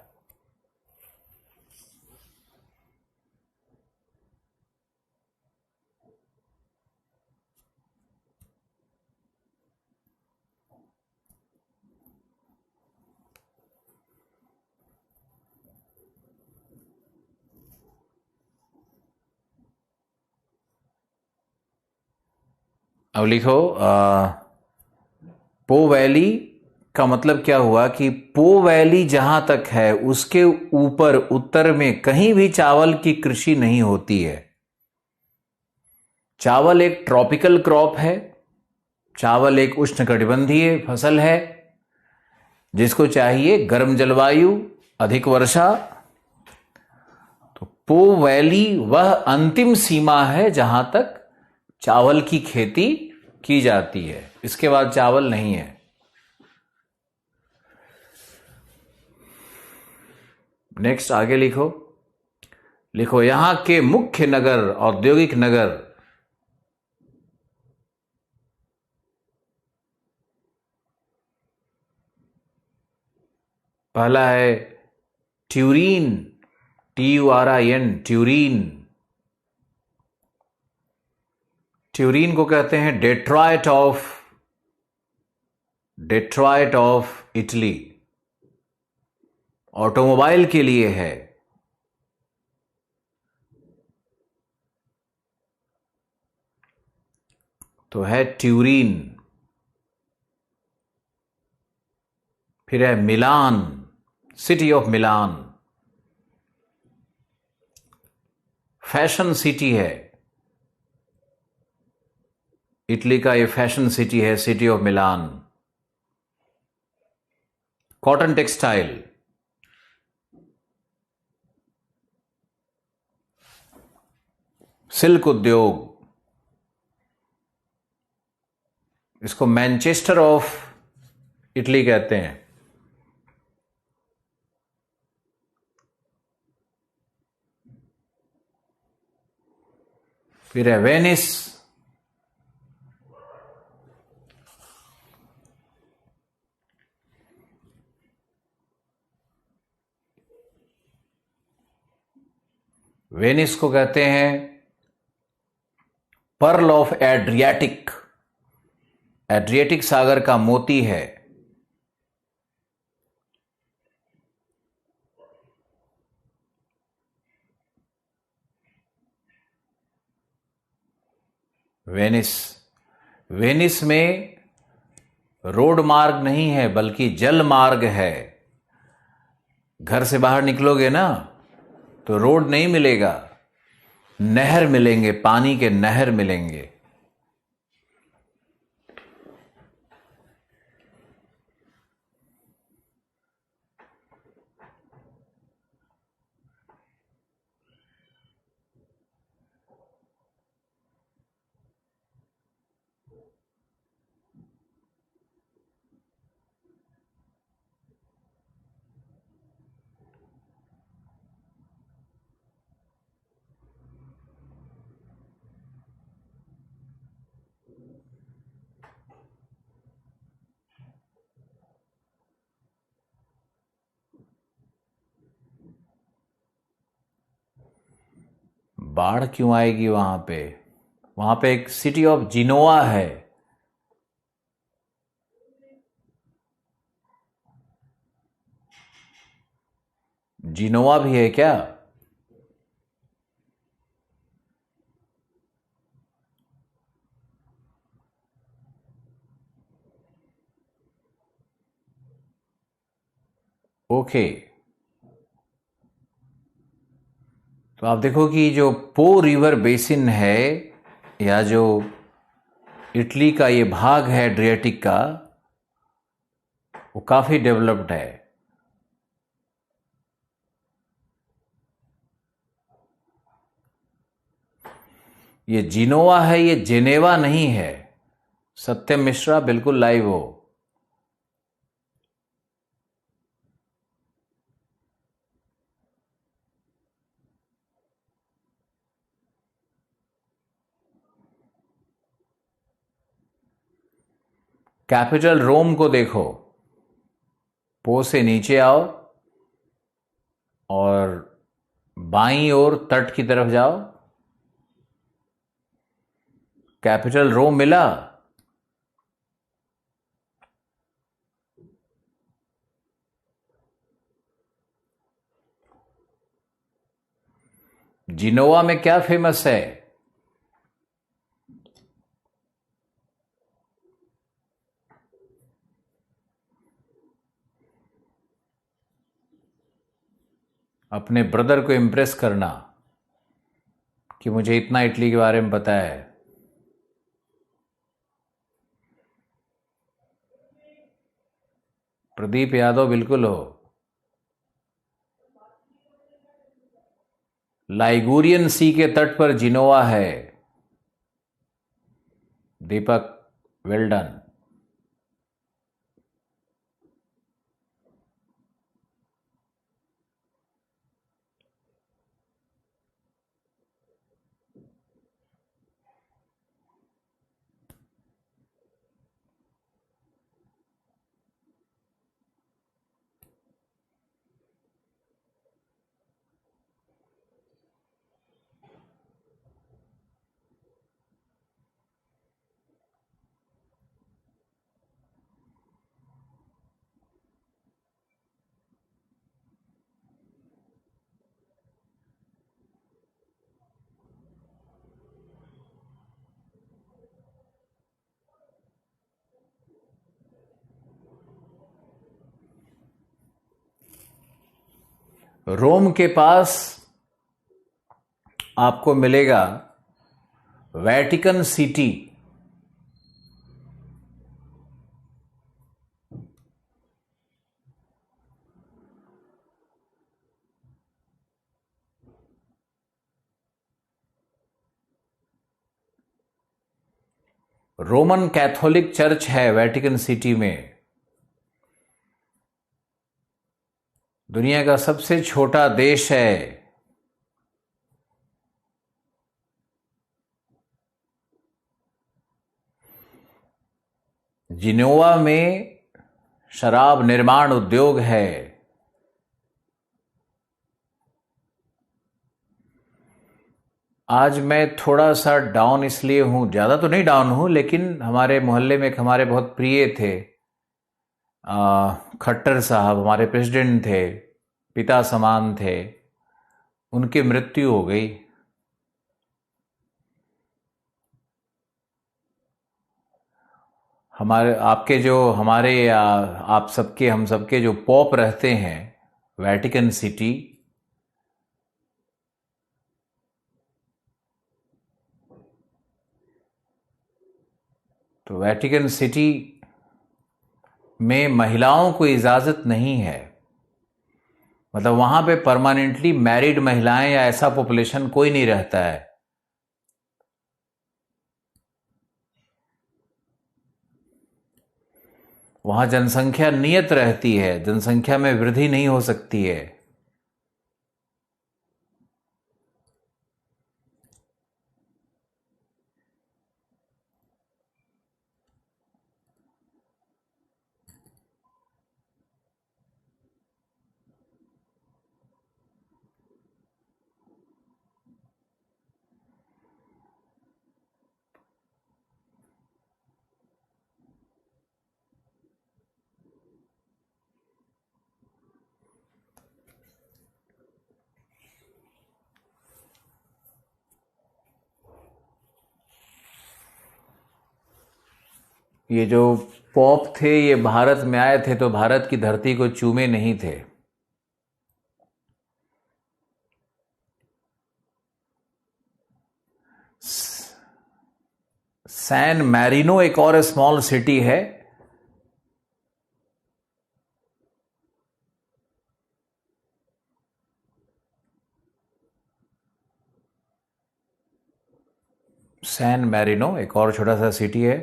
अब लिखो पो वैली का मतलब क्या हुआ कि पो वैली जहां तक है उसके ऊपर उत्तर में कहीं भी चावल की कृषि नहीं होती है। चावल एक ट्रॉपिकल क्रॉप है, चावल एक उष्णकटिबंधीय फसल है जिसको चाहिए गर्म जलवायु, अधिक वर्षा। तो पो वैली वह अंतिम सीमा है जहां तक चावल की खेती की जाती है, इसके बाद चावल नहीं है। नेक्स्ट आगे लिखो। लिखो यहां के मुख्य नगर, औद्योगिक नगर। पहला है ट्यूरिन, TURIN, ट्यूरिन। ट्यूरिन को कहते हैं डेट्रॉयट ऑफ इटली, ऑटोमोबाइल के लिए है। तो है ट्यूरिन। फिर है Milan, city of Milan, fashion city है। इटली का ये फैशन सिटी है, city of Milan. Cotton textile, silk उद्योग, इसको मैनचेस्टर ऑफ इटली कहते हैं। फिर है वेनिस, वेनिस को कहते हैं पर्ल ऑफ एड्रियाटिक, एड्रियाटिक सागर का मोती है। वेनिस, वेनिस में रोड मार्ग नहीं है बल्कि जल मार्ग है। घर से बाहर निकलोगे ना तो रोड नहीं मिलेगा, नहर मिलेंगे, पानी के नहर मिलेंगे। बाढ़ क्यों आएगी वहां पे? वहां पे एक सिटी ऑफ जिनोआ है। जिनोआ भी है क्या? ओके। तो आप देखो कि जो पो रिवर बेसिन है, या जो इटली का ये भाग है एड्रियाटिक का, वो काफी डेवलप्ड है। ये जिनोवा है, ये जेनेवा नहीं है। सत्यम मिश्रा बिल्कुल लाइव हो। कैपिटल रोम को देखो, पो से नीचे आओ और बाईं ओर तट की तरफ जाओ। कैपिटल रोम मिला? जिनोवा में क्या फेमस है? अपने ब्रदर को इम्प्रेस करना कि मुझे इतना इटली के बारे में पता है। प्रदीप यादव बिल्कुल हो। लाइगूरियन सी के तट पर जिनोवा है। दीपक, वेल डन। रोम के पास आपको मिलेगा Vatican city. Roman Catholic church है वेटिकन सिटी में। दुनिया का सबसे छोटा देश है। जिनोवा में शराब निर्माण उद्योग है। आज मैं थोड़ा सा डाउन इसलिए हूं, ज्यादा तो नहीं डाउन हूं, लेकिन हमारे मोहल्ले में एक हमारे बहुत प्रिय थे, खट्टर साहब हमारे प्रेसिडेंट थे, पिता समान थे, उनकी मृत्यु हो गई। हमारे आपके जो हमारे आप सबके हम सबके जो पॉप रहते हैं वेटिकन सिटी, तो वेटिकन सिटी में महिलाओं को इजाजत नहीं है। मतलब वहां पे परमानेंटली मैरिड महिलाएं या ऐसा पॉपुलेशन कोई नहीं रहता है। वहां जनसंख्या नियत रहती है, जनसंख्या में वृद्धि नहीं हो सकती है। ये जो पॉप थे ये भारत में आए थे तो भारत की धरती को चूमे नहीं थे। सैन मैरिनो एक और स्मॉल सिटी है। सैन मैरिनो एक और छोटा सा सिटी है।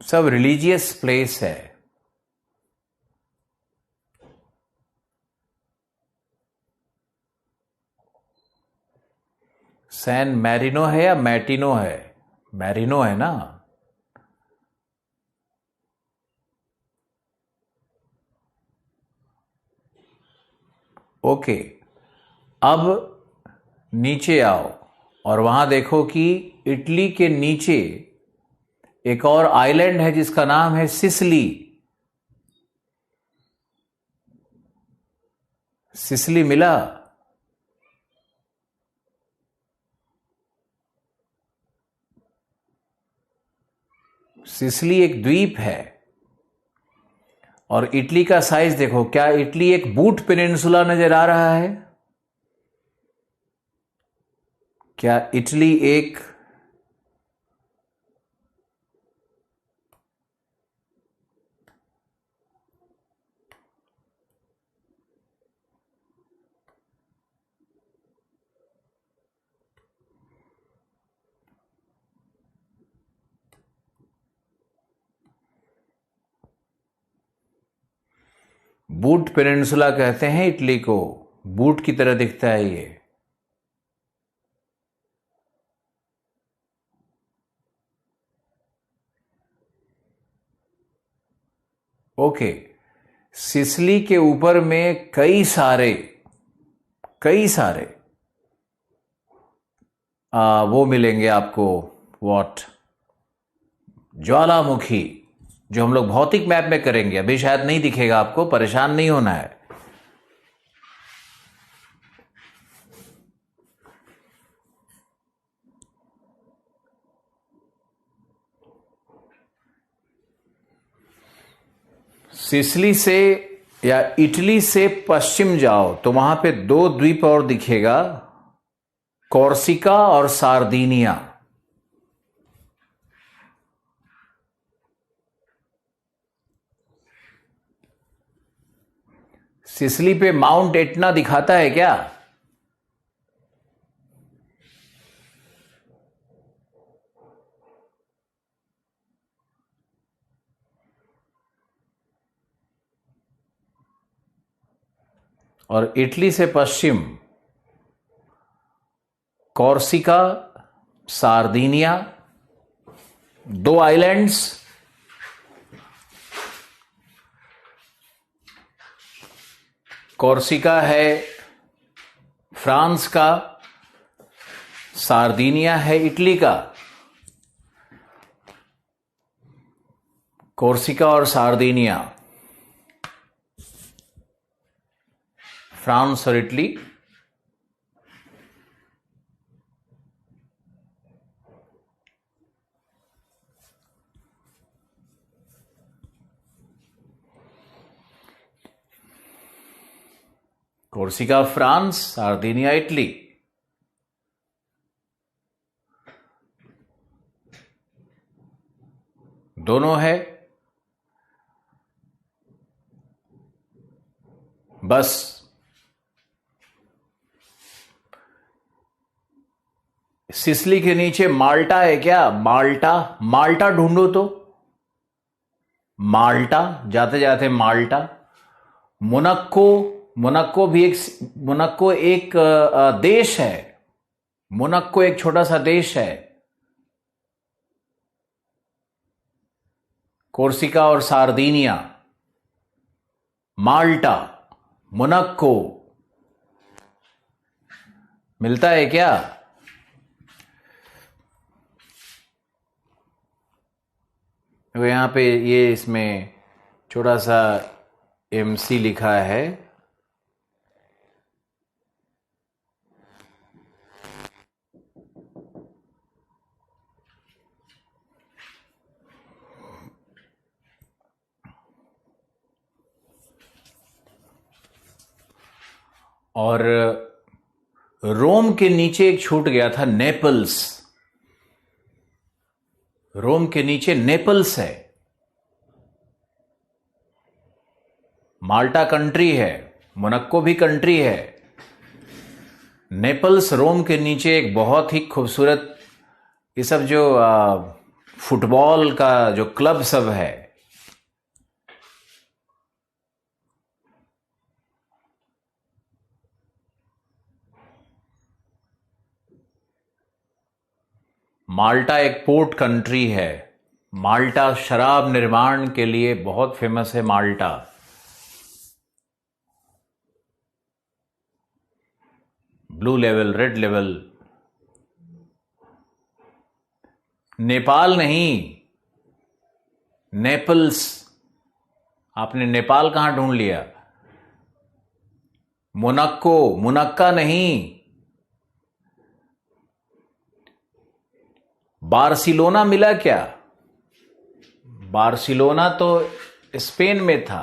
सब रिलीजियस प्लेस है। सैन मैरिनो है या मैटिनो है? मैरिनो है ना। ओके, अब नीचे आओ और वहां देखो कि इटली के नीचे एक और आइलैंड है जिसका नाम है सिसिली। सिसिली मिला? सिसिली एक द्वीप है और इटली का साइज देखो। क्या इटली एक बूट पेनिनसुला नजर आ रहा है? क्या इटली एक बूट पेनिनसुला कहते हैं इटली को। बूट की तरह दिखता है ये। ओके, सिसिली के ऊपर में कई सारे वो मिलेंगे आपको। व्हाट? ज्वालामुखी, जो हम लोग भौतिक मैप में करेंगे। अभी शायद नहीं दिखेगा आपको, परेशान नहीं होना है। सिसिली से या इटली से पश्चिम जाओ तो वहां पे दो द्वीप और दिखेगा, कॉर्सिका और सार्दिनिया। सिसिली पे माउंट एटना दिखाता है क्या? और इटली से पश्चिम कॉर्सिका, सार्दिनिया, दो आइलैंड्स। कॉर्सिका है फ्रांस का, सार्दिनिया है इटली का। कॉर्सिका और सार्दिनिया, फ्रांस और Italy. Corsica France, Sardinia Italy. दोनों है। बस सिसिली के नीचे माल्टा है क्या? माल्टा, माल्टा ढूंढो तो। माल्टा, जाते जाते माल्टा। मोनाको, मोनाको एक देश है। मोनाको एक छोटा सा देश है। कोर्सिका और सार्दिनिया, माल्टा, मोनाको मिलता है क्या? तो यहां पे ये इसमें छोटा सा एमसी लिखा है। और रोम के नीचे एक छूट गया था, नेपल्स। रोम के नीचे नेपल्स है। माल्टा कंट्री है, मोनाको भी कंट्री है। नेपल्स रोम के नीचे एक बहुत ही खूबसूरत, ये सब जो फुटबॉल का जो क्लब सब है, माल्टा एक पोर्ट कंट्री है। माल्टा शराब निर्माण के लिए बहुत फेमस है Malta. Blue level, red level. Nepal नहीं, नेपल्स। आपने नेपाल कहां ढूंढ लिया? मोनाको, मुनक्का नहीं। बार्सिलोना मिला क्या? बार्सिलोना तो स्पेन में था।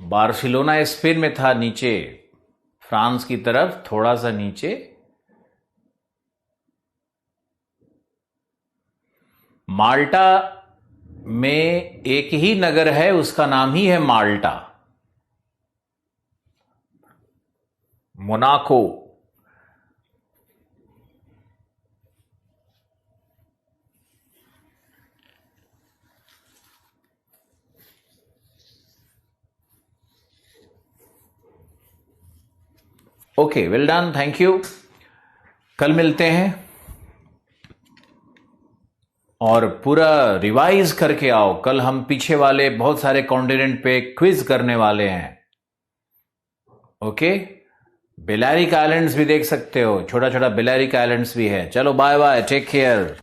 बार्सिलोना स्पेन में था, नीचे फ्रांस की तरफ थोड़ा सा नीचे। माल्टा में एक ही नगर है, उसका नाम ही है Malta. Monaco. Okay, well done, thank you. कल मिलते हैं और पूरा रिवाइज करके आओ। कल हम पीछे वाले बहुत सारे कॉन्टिनेंट पे क्विज करने वाले हैं। ओके, बेलारिक आइलैंड्स भी देख सकते हो, छोटा छोटा बेलारिक आइलैंड्स भी है। चलो बाय बाय, टेक केयर।